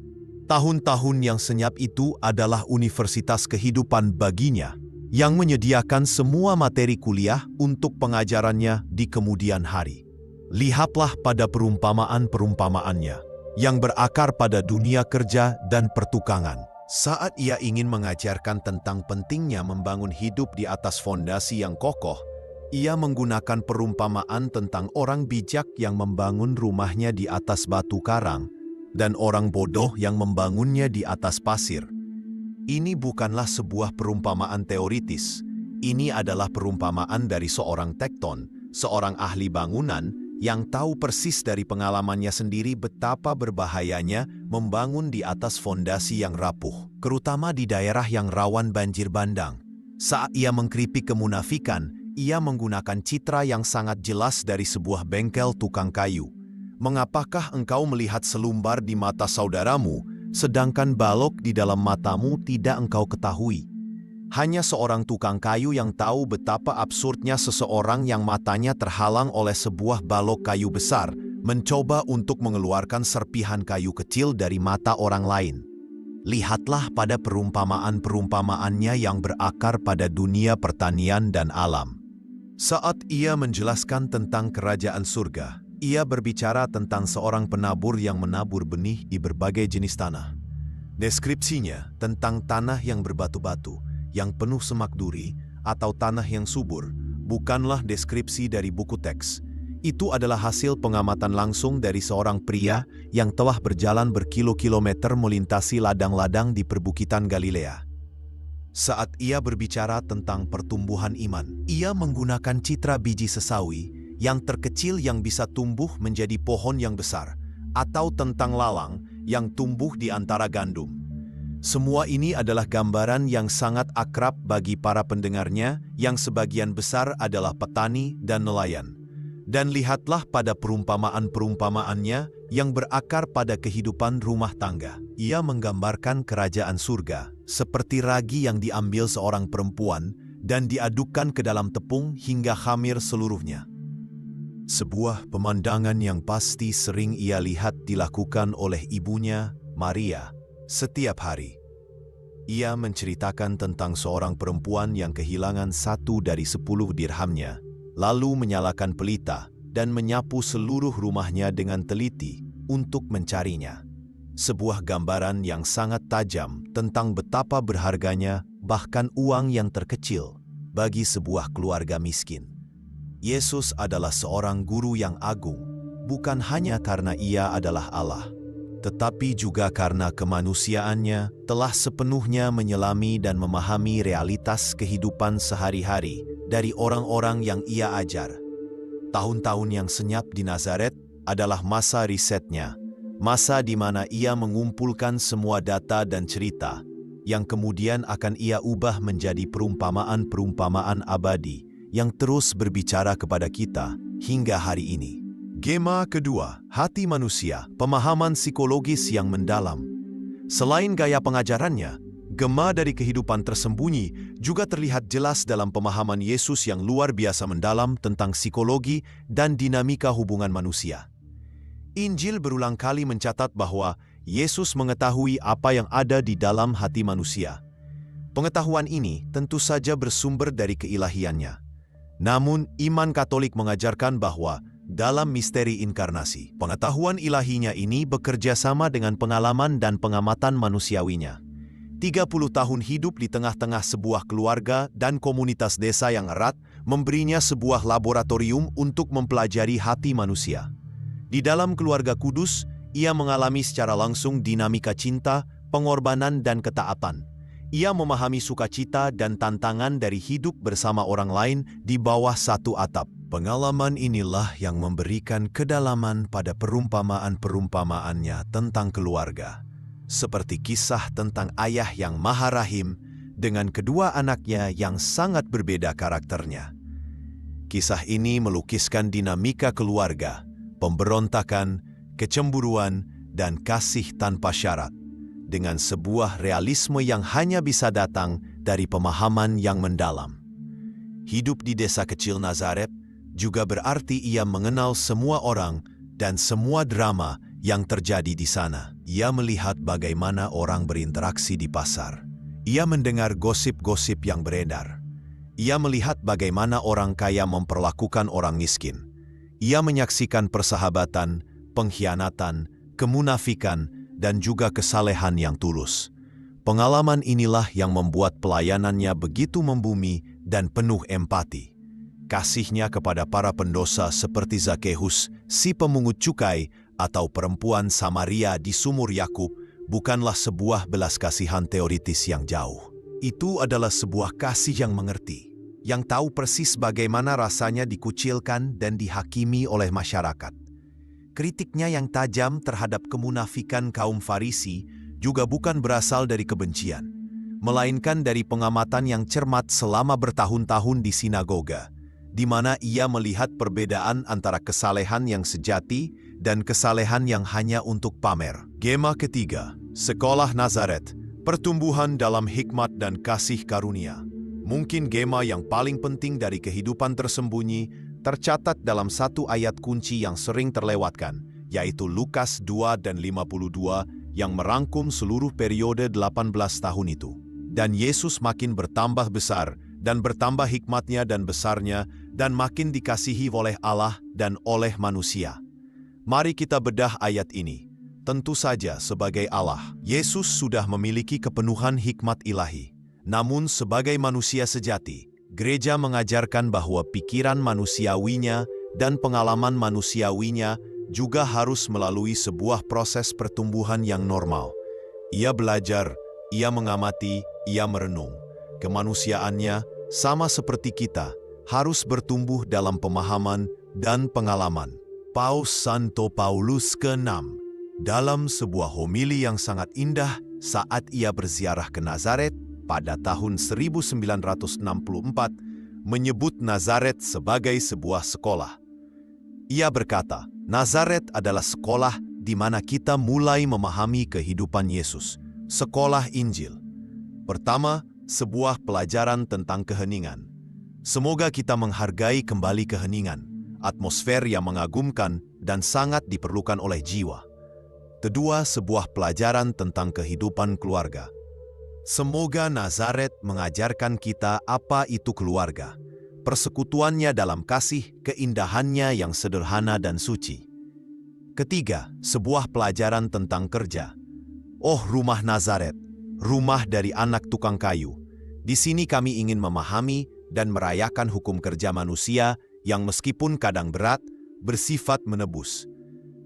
Tahun-tahun yang senyap itu adalah universitas kehidupan baginya, yang menyediakan semua materi kuliah untuk pengajarannya di kemudian hari. Lihatlah pada perumpamaan-perumpamaannya yang berakar pada dunia kerja dan pertukangan. Saat ia ingin mengajarkan tentang pentingnya membangun hidup di atas fondasi yang kokoh, ia menggunakan perumpamaan tentang orang bijak yang membangun rumahnya di atas batu karang dan orang bodoh yang membangunnya di atas pasir. Ini bukanlah sebuah perumpamaan teoritis. Ini adalah perumpamaan dari seorang tekton, seorang ahli bangunan yang tahu persis dari pengalamannya sendiri betapa berbahayanya membangun di atas fondasi yang rapuh, terutama di daerah yang rawan banjir bandang. Saat ia mengkritik kemunafikan, ia menggunakan citra yang sangat jelas dari sebuah bengkel tukang kayu. Mengapakah engkau melihat selumbar di mata saudaramu, sedangkan balok di dalam matamu tidak engkau ketahui? Hanya seorang tukang kayu yang tahu betapa absurdnya seseorang yang matanya terhalang oleh sebuah balok kayu besar, mencoba untuk mengeluarkan serpihan kayu kecil dari mata orang lain. Lihatlah pada perumpamaan-perumpamaannya yang berakar pada dunia pertanian dan alam. Saat ia menjelaskan tentang kerajaan surga, ia berbicara tentang seorang penabur yang menabur benih di berbagai jenis tanah. Deskripsinya tentang tanah yang berbatu-batu, yang penuh semak duri, atau tanah yang subur, bukanlah deskripsi dari buku teks. Itu adalah hasil pengamatan langsung dari seorang pria yang telah berjalan berkilo-kilometer melintasi ladang-ladang di perbukitan Galilea. Saat ia berbicara tentang pertumbuhan iman, ia menggunakan citra biji sesawi yang terkecil yang bisa tumbuh menjadi pohon yang besar, atau tentang lalang yang tumbuh di antara gandum. Semua ini adalah gambaran yang sangat akrab bagi para pendengarnya yang sebagian besar adalah petani dan nelayan. Dan lihatlah pada perumpamaan-perumpamaannya yang berakar pada kehidupan rumah tangga. Ia menggambarkan kerajaan surga seperti ragi yang diambil seorang perempuan dan diadukkan ke dalam tepung hingga khamir seluruhnya. Sebuah pemandangan yang pasti sering ia lihat dilakukan oleh ibunya, Maria, setiap hari. Ia menceritakan tentang seorang perempuan yang kehilangan 1 dari 10 dirhamnya, lalu menyalakan pelita dan menyapu seluruh rumahnya dengan teliti untuk mencarinya. sebuah gambaran yang sangat tajam tentang betapa berharganya bahkan uang yang terkecil bagi sebuah keluarga miskin. Yesus adalah seorang guru yang agung, bukan hanya karena ia adalah Allah, tetapi juga karena kemanusiaannya telah sepenuhnya menyelami dan memahami realitas kehidupan sehari-hari dari orang-orang yang ia ajar. Tahun-tahun yang senyap di Nazaret adalah masa risetnya, masa di mana ia mengumpulkan semua data dan cerita yang kemudian akan ia ubah menjadi perumpamaan-perumpamaan abadi yang terus berbicara kepada kita hingga hari ini. Gema kedua, hati manusia, pemahaman psikologis yang mendalam. Selain gaya pengajarannya, gema dari kehidupan tersembunyi juga terlihat jelas dalam pemahaman Yesus yang luar biasa mendalam tentang psikologi dan dinamika hubungan manusia. Injil berulang kali mencatat bahwa Yesus mengetahui apa yang ada di dalam hati manusia. Pengetahuan ini tentu saja bersumber dari keilahiannya. Namun, iman Katolik mengajarkan bahwa dalam misteri inkarnasi, pengetahuan ilahinya ini bekerja sama dengan pengalaman dan pengamatan manusiawinya. 30 tahun hidup di tengah-tengah sebuah keluarga dan komunitas desa yang erat memberinya sebuah laboratorium untuk mempelajari hati manusia. Di dalam keluarga kudus, ia mengalami secara langsung dinamika cinta, pengorbanan, dan ketaatan. Ia memahami sukacita dan tantangan dari hidup bersama orang lain di bawah satu atap. Pengalaman inilah yang memberikan kedalaman pada perumpamaan-perumpamaannya tentang keluarga. Seperti kisah tentang ayah yang maha rahim dengan kedua anaknya yang sangat berbeda karakternya. Kisah ini melukiskan dinamika keluarga, pemberontakan, kecemburuan, dan kasih tanpa syarat, dengan sebuah realisme yang hanya bisa datang dari pemahaman yang mendalam. Hidup di desa kecil Nazaret juga berarti ia mengenal semua orang dan semua drama yang terjadi di sana. Ia melihat bagaimana orang berinteraksi di pasar. Ia mendengar gosip-gosip yang beredar. Ia melihat bagaimana orang kaya memperlakukan orang miskin. Ia menyaksikan persahabatan, pengkhianatan, kemunafikan, dan juga kesalehan yang tulus. Pengalaman inilah yang membuat pelayanannya begitu membumi dan penuh empati. Kasihnya kepada para pendosa seperti Zakheus, si pemungut cukai, atau perempuan Samaria di sumur Yakub bukanlah sebuah belas kasihan teoritis yang jauh. Itu adalah sebuah kasih yang mengerti, yang tahu persis bagaimana rasanya dikucilkan dan dihakimi oleh masyarakat. Kritiknya yang tajam terhadap kemunafikan kaum Farisi juga bukan berasal dari kebencian, melainkan dari pengamatan yang cermat selama bertahun-tahun di sinagoga, di mana ia melihat perbedaan antara kesalehan yang sejati dan kesalehan yang hanya untuk pamer. Gema ketiga, Sekolah Nazaret, pertumbuhan dalam hikmat dan kasih karunia. Mungkin gema yang paling penting dari kehidupan tersembunyi tercatat dalam satu ayat kunci yang sering terlewatkan, yaitu Lukas 2 dan 52 yang merangkum seluruh periode 18 tahun itu. Dan Yesus makin bertambah besar dan bertambah hikmatnya dan besarnya dan makin dikasihi oleh Allah dan oleh manusia. Mari kita bedah ayat ini. Tentu saja sebagai Allah, Yesus sudah memiliki kepenuhan hikmat ilahi. Namun sebagai manusia sejati, gereja mengajarkan bahwa pikiran manusiawinya dan pengalaman manusiawinya juga harus melalui sebuah proses pertumbuhan yang normal. Ia belajar, ia mengamati, ia merenung. Kemanusiaannya, sama seperti kita, harus bertumbuh dalam pemahaman dan pengalaman. Paus Santo Paulus ke-6, dalam sebuah homili yang sangat indah saat ia berziarah ke Nazaret pada tahun 1964, menyebut Nazaret sebagai sebuah sekolah. Ia berkata, Nazaret adalah sekolah di mana kita mulai memahami kehidupan Yesus, sekolah Injil. Pertama, sebuah pelajaran tentang keheningan. Semoga kita menghargai kembali keheningan, atmosfer yang mengagumkan dan sangat diperlukan oleh jiwa. Kedua, sebuah pelajaran tentang kehidupan keluarga. Semoga Nazaret mengajarkan kita apa itu keluarga, persekutuannya dalam kasih, keindahannya yang sederhana dan suci. Ketiga, sebuah pelajaran tentang kerja. Oh rumah Nazaret, rumah dari anak tukang kayu. Di sini kami ingin memahami dan merayakan hukum kerja manusia yang meskipun kadang berat, bersifat menebus.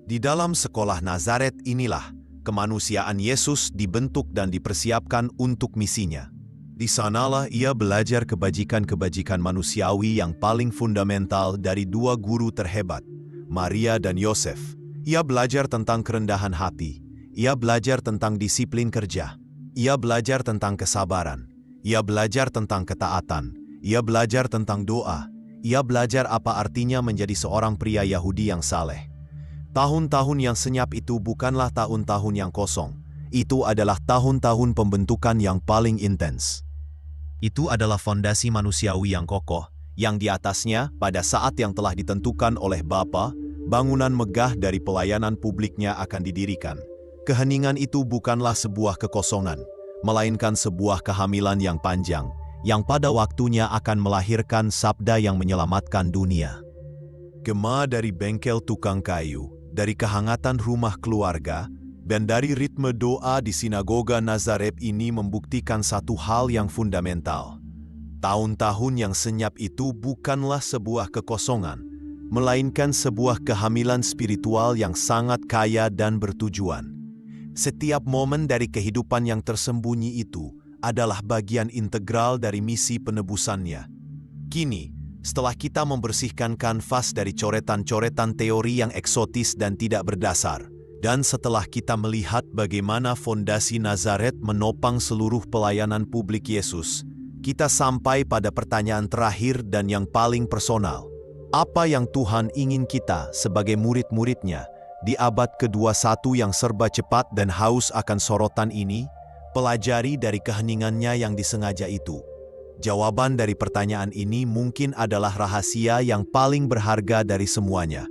Di dalam sekolah Nazaret inilah kemanusiaan Yesus dibentuk dan dipersiapkan untuk misinya. Di sanalah ia belajar kebajikan-kebajikan manusiawi yang paling fundamental dari dua guru terhebat, Maria dan Yosef. Ia belajar tentang kerendahan hati, ia belajar tentang disiplin kerja, ia belajar tentang kesabaran, ia belajar tentang ketaatan, ia belajar tentang doa, ia belajar apa artinya menjadi seorang pria Yahudi yang saleh. Tahun-tahun yang senyap itu bukanlah tahun-tahun yang kosong. Itu adalah tahun-tahun pembentukan yang paling intens. Itu adalah fondasi manusiawi yang kokoh, yang di atasnya pada saat yang telah ditentukan oleh Bapa, bangunan megah dari pelayanan publiknya akan didirikan. Keheningan itu bukanlah sebuah kekosongan, melainkan sebuah kehamilan yang panjang, yang pada waktunya akan melahirkan sabda yang menyelamatkan dunia. Gema dari bengkel tukang kayu, dari kehangatan rumah keluarga, dan dari ritme doa di sinagoga Nazaret ini membuktikan satu hal yang fundamental. Tahun-tahun yang senyap itu bukanlah sebuah kekosongan, melainkan sebuah kehamilan spiritual yang sangat kaya dan bertujuan. Setiap momen dari kehidupan yang tersembunyi itu adalah bagian integral dari misi penebusannya. Kini, setelah kita membersihkan kanvas dari coretan-coretan teori yang eksotis dan tidak berdasar, dan setelah kita melihat bagaimana fondasi Nazaret menopang seluruh pelayanan publik Yesus, kita sampai pada pertanyaan terakhir dan yang paling personal. Apa yang Tuhan ingin kita sebagai murid-muridnya di abad ke-21 yang serba cepat dan haus akan sorotan ini, pelajari dari keheningannya yang disengaja itu? Jawaban dari pertanyaan ini mungkin adalah rahasia yang paling berharga dari semuanya.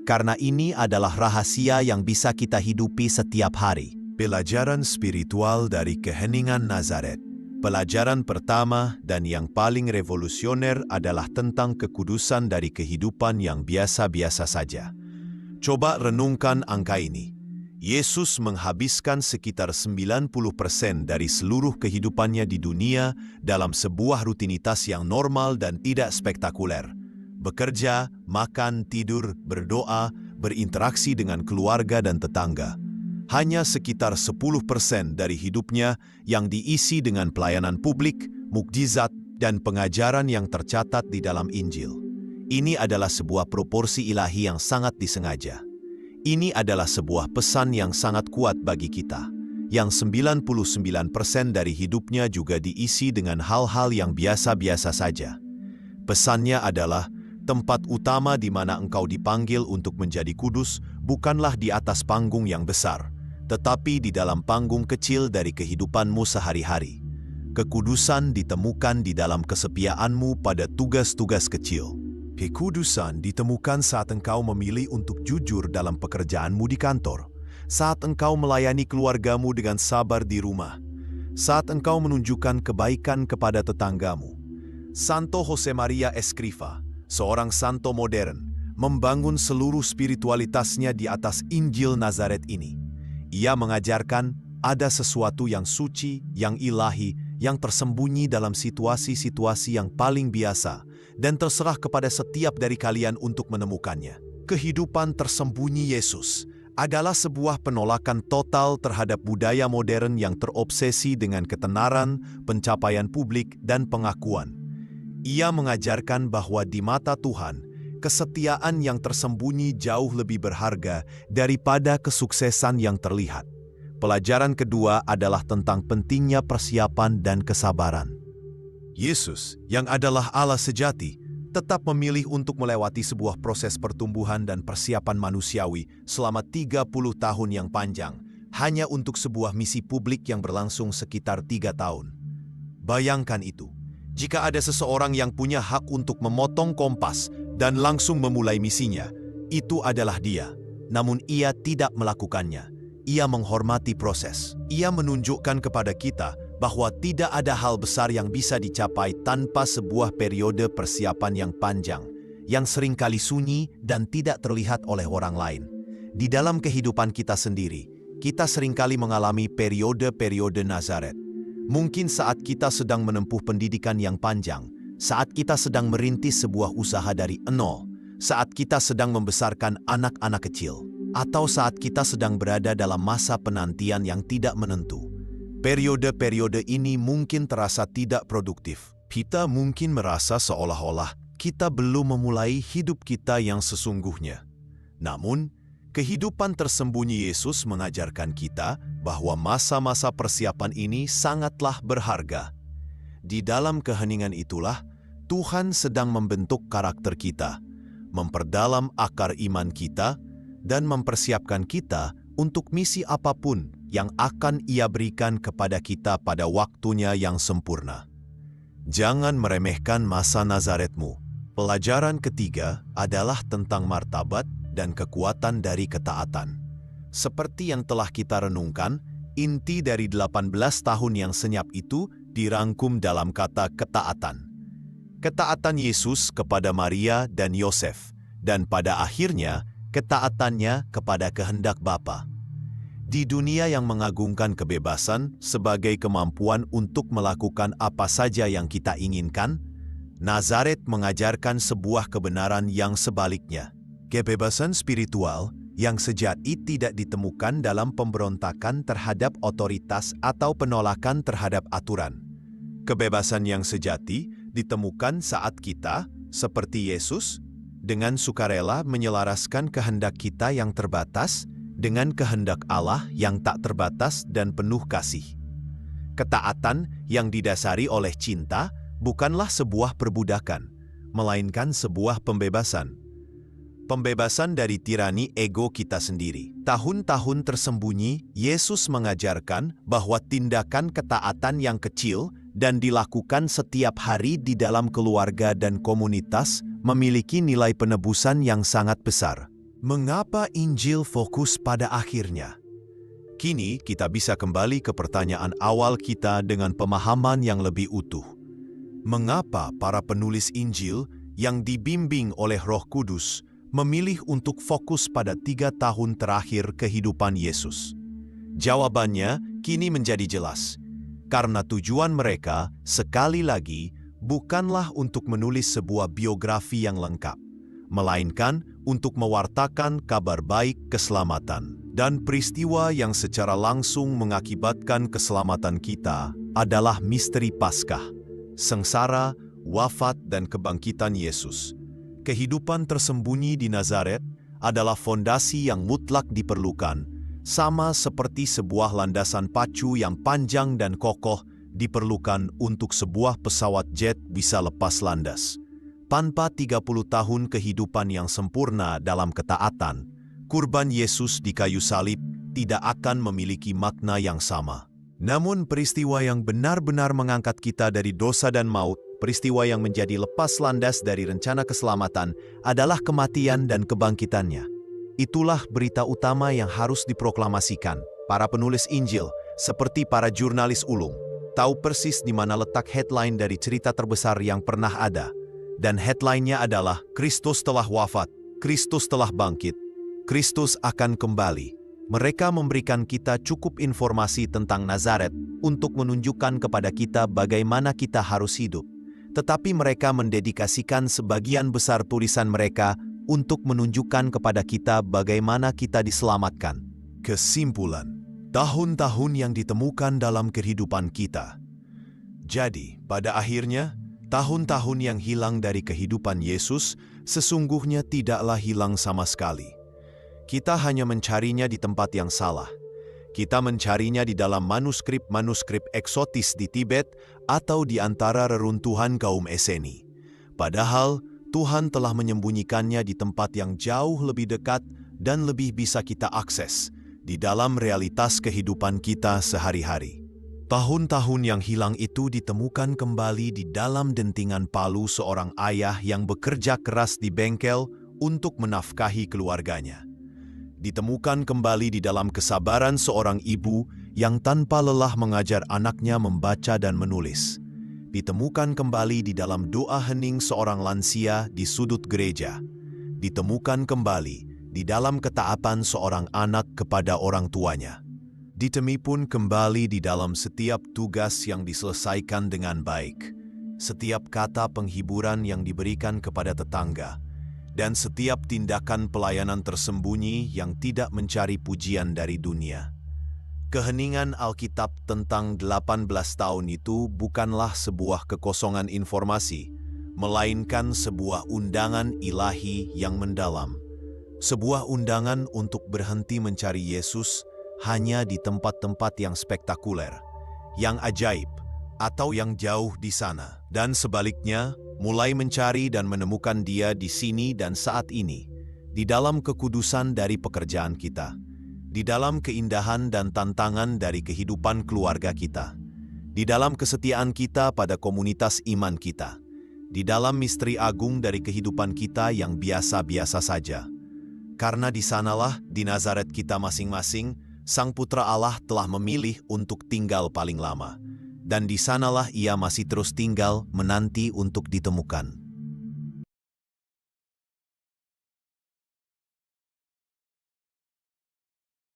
Karena ini adalah rahasia yang bisa kita hidupi setiap hari. Pelajaran spiritual dari keheningan Nazaret. Pelajaran pertama dan yang paling revolusioner adalah tentang kekudusan dari kehidupan yang biasa-biasa saja. Coba renungkan angka ini. Yesus menghabiskan sekitar 90% dari seluruh kehidupannya di dunia dalam sebuah rutinitas yang normal dan tidak spektakuler. Bekerja, makan, tidur, berdoa, berinteraksi dengan keluarga dan tetangga. Hanya sekitar 10% dari hidupnya yang diisi dengan pelayanan publik, mukjizat, dan pengajaran yang tercatat di dalam Injil. Ini adalah sebuah proporsi ilahi yang sangat disengaja. Ini adalah sebuah pesan yang sangat kuat bagi kita, yang 99% dari hidupnya juga diisi dengan hal-hal yang biasa-biasa saja. Pesannya adalah, tempat utama di mana engkau dipanggil untuk menjadi kudus bukanlah di atas panggung yang besar, tetapi di dalam panggung kecil dari kehidupanmu sehari-hari. Kekudusan ditemukan di dalam kesepiaanmu pada tugas-tugas kecil. Kekudusan ditemukan saat engkau memilih untuk jujur dalam pekerjaanmu di kantor, saat engkau melayani keluargamu dengan sabar di rumah, saat engkau menunjukkan kebaikan kepada tetanggamu. Santo Josemaria Escrivá, seorang santo modern, membangun seluruh spiritualitasnya di atas Injil Nazaret ini. Ia mengajarkan ada sesuatu yang suci, yang ilahi, yang tersembunyi dalam situasi-situasi yang paling biasa, dan terserah kepada setiap dari kalian untuk menemukannya. Kehidupan tersembunyi Yesus adalah sebuah penolakan total terhadap budaya modern yang terobsesi dengan ketenaran, pencapaian publik, dan pengakuan. Ia mengajarkan bahwa di mata Tuhan, kesetiaan yang tersembunyi jauh lebih berharga daripada kesuksesan yang terlihat. Pelajaran kedua adalah tentang pentingnya persiapan dan kesabaran. Yesus, yang adalah Allah sejati, tetap memilih untuk melewati sebuah proses pertumbuhan dan persiapan manusiawi selama 30 tahun yang panjang, hanya untuk sebuah misi publik yang berlangsung sekitar 3 tahun. Bayangkan itu. Jika ada seseorang yang punya hak untuk memotong kompas dan langsung memulai misinya, itu adalah dia. Namun ia tidak melakukannya. Ia menghormati proses. Ia menunjukkan kepada kita bahwa tidak ada hal besar yang bisa dicapai tanpa sebuah periode persiapan yang panjang, yang seringkali sunyi dan tidak terlihat oleh orang lain. Di dalam kehidupan kita sendiri, kita seringkali mengalami periode-periode Nazaret. Mungkin saat kita sedang menempuh pendidikan yang panjang, saat kita sedang merintis sebuah usaha dari nol, saat kita sedang membesarkan anak-anak kecil, atau saat kita sedang berada dalam masa penantian yang tidak menentu. Periode-periode ini mungkin terasa tidak produktif. Kita mungkin merasa seolah-olah kita belum memulai hidup kita yang sesungguhnya. Namun, kehidupan tersembunyi Yesus mengajarkan kita bahwa masa-masa persiapan ini sangatlah berharga. Di dalam keheningan itulah, Tuhan sedang membentuk karakter kita, memperdalam akar iman kita, dan mempersiapkan kita untuk misi apapun yang akan Ia berikan kepada kita pada waktunya yang sempurna. Jangan meremehkan masa Nazaretmu. Pelajaran ketiga adalah tentang martabat dan kekuatan dari ketaatan. Seperti yang telah kita renungkan, inti dari 18 tahun yang senyap itu dirangkum dalam kata ketaatan. Ketaatan Yesus kepada Maria dan Yosef, dan pada akhirnya ketaatannya kepada kehendak Bapa. Di dunia yang mengagungkan kebebasan sebagai kemampuan untuk melakukan apa saja yang kita inginkan, Nazaret mengajarkan sebuah kebenaran yang sebaliknya. Kebebasan spiritual yang sejati tidak ditemukan dalam pemberontakan terhadap otoritas atau penolakan terhadap aturan. Kebebasan yang sejati ditemukan saat kita, seperti Yesus, dengan sukarela menyelaraskan kehendak kita yang terbatas dengan kehendak Allah yang tak terbatas dan penuh kasih. Ketaatan yang didasari oleh cinta bukanlah sebuah perbudakan, melainkan sebuah pembebasan. Pembebasan dari tirani ego kita sendiri. Tahun-tahun tersembunyi, Yesus mengajarkan bahwa tindakan ketaatan yang kecil dan dilakukan setiap hari di dalam keluarga dan komunitas memiliki nilai penebusan yang sangat besar. Mengapa Injil fokus pada akhirnya? Kini kita bisa kembali ke pertanyaan awal kita dengan pemahaman yang lebih utuh. Mengapa para penulis Injil yang dibimbing oleh Roh Kudus memilih untuk fokus pada 3 tahun terakhir kehidupan Yesus? Jawabannya kini menjadi jelas. Karena tujuan mereka, sekali lagi, bukanlah untuk menulis sebuah biografi yang lengkap, melainkan untuk mewartakan kabar baik keselamatan. Dan peristiwa yang secara langsung mengakibatkan keselamatan kita adalah misteri Paskah, sengsara, wafat, dan kebangkitan Yesus. Kehidupan tersembunyi di Nazaret adalah fondasi yang mutlak diperlukan, sama seperti sebuah landasan pacu yang panjang dan kokoh diperlukan untuk sebuah pesawat jet bisa lepas landas. Tanpa 30 tahun kehidupan yang sempurna dalam ketaatan, kurban Yesus di kayu salib tidak akan memiliki makna yang sama. Namun peristiwa yang benar-benar mengangkat kita dari dosa dan maut, peristiwa yang menjadi lepas landas dari rencana keselamatan adalah kematian dan kebangkitannya. Itulah berita utama yang harus diproklamasikan. Para penulis Injil, seperti para jurnalis ulung, tahu persis di mana letak headline dari cerita terbesar yang pernah ada. Dan headline-nya adalah Kristus telah wafat, Kristus telah bangkit, Kristus akan kembali. Mereka memberikan kita cukup informasi tentang Nazaret untuk menunjukkan kepada kita bagaimana kita harus hidup. Tetapi mereka mendedikasikan sebagian besar tulisan mereka untuk menunjukkan kepada kita bagaimana kita diselamatkan. Kesimpulan, tahun-tahun yang ditemukan dalam kehidupan kita. Jadi, pada akhirnya, tahun-tahun yang hilang dari kehidupan Yesus sesungguhnya tidaklah hilang sama sekali. Kita hanya mencarinya di tempat yang salah. Kita mencarinya di dalam manuskrip-manuskrip eksotis di Tibet atau di antara reruntuhan kaum Esseni. Padahal, Tuhan telah menyembunyikannya di tempat yang jauh lebih dekat dan lebih bisa kita akses di dalam realitas kehidupan kita sehari-hari. Tahun-tahun yang hilang itu ditemukan kembali di dalam dentingan palu seorang ayah yang bekerja keras di bengkel untuk menafkahi keluarganya. Ditemukan kembali di dalam kesabaran seorang ibu yang tanpa lelah mengajar anaknya membaca dan menulis. Ditemukan kembali di dalam doa hening seorang lansia di sudut gereja. Ditemukan kembali di dalam ketaatan seorang anak kepada orang tuanya. Ditemi pun kembali di dalam setiap tugas yang diselesaikan dengan baik, setiap kata penghiburan yang diberikan kepada tetangga, dan setiap tindakan pelayanan tersembunyi yang tidak mencari pujian dari dunia. Keheningan Alkitab tentang 18 tahun itu bukanlah sebuah kekosongan informasi, melainkan sebuah undangan ilahi yang mendalam. Sebuah undangan untuk berhenti mencari Yesus hanya di tempat-tempat yang spektakuler, yang ajaib, atau yang jauh di sana. Dan sebaliknya, mulai mencari dan menemukan Dia di sini dan saat ini, di dalam kekudusan dari pekerjaan kita, di dalam keindahan dan tantangan dari kehidupan keluarga kita, di dalam kesetiaan kita pada komunitas iman kita, di dalam misteri agung dari kehidupan kita yang biasa-biasa saja. Karena di sanalah, di Nazaret kita masing-masing, Sang Putra Allah telah memilih untuk tinggal paling lama. Dan di sanalah Ia masih terus tinggal menanti untuk ditemukan.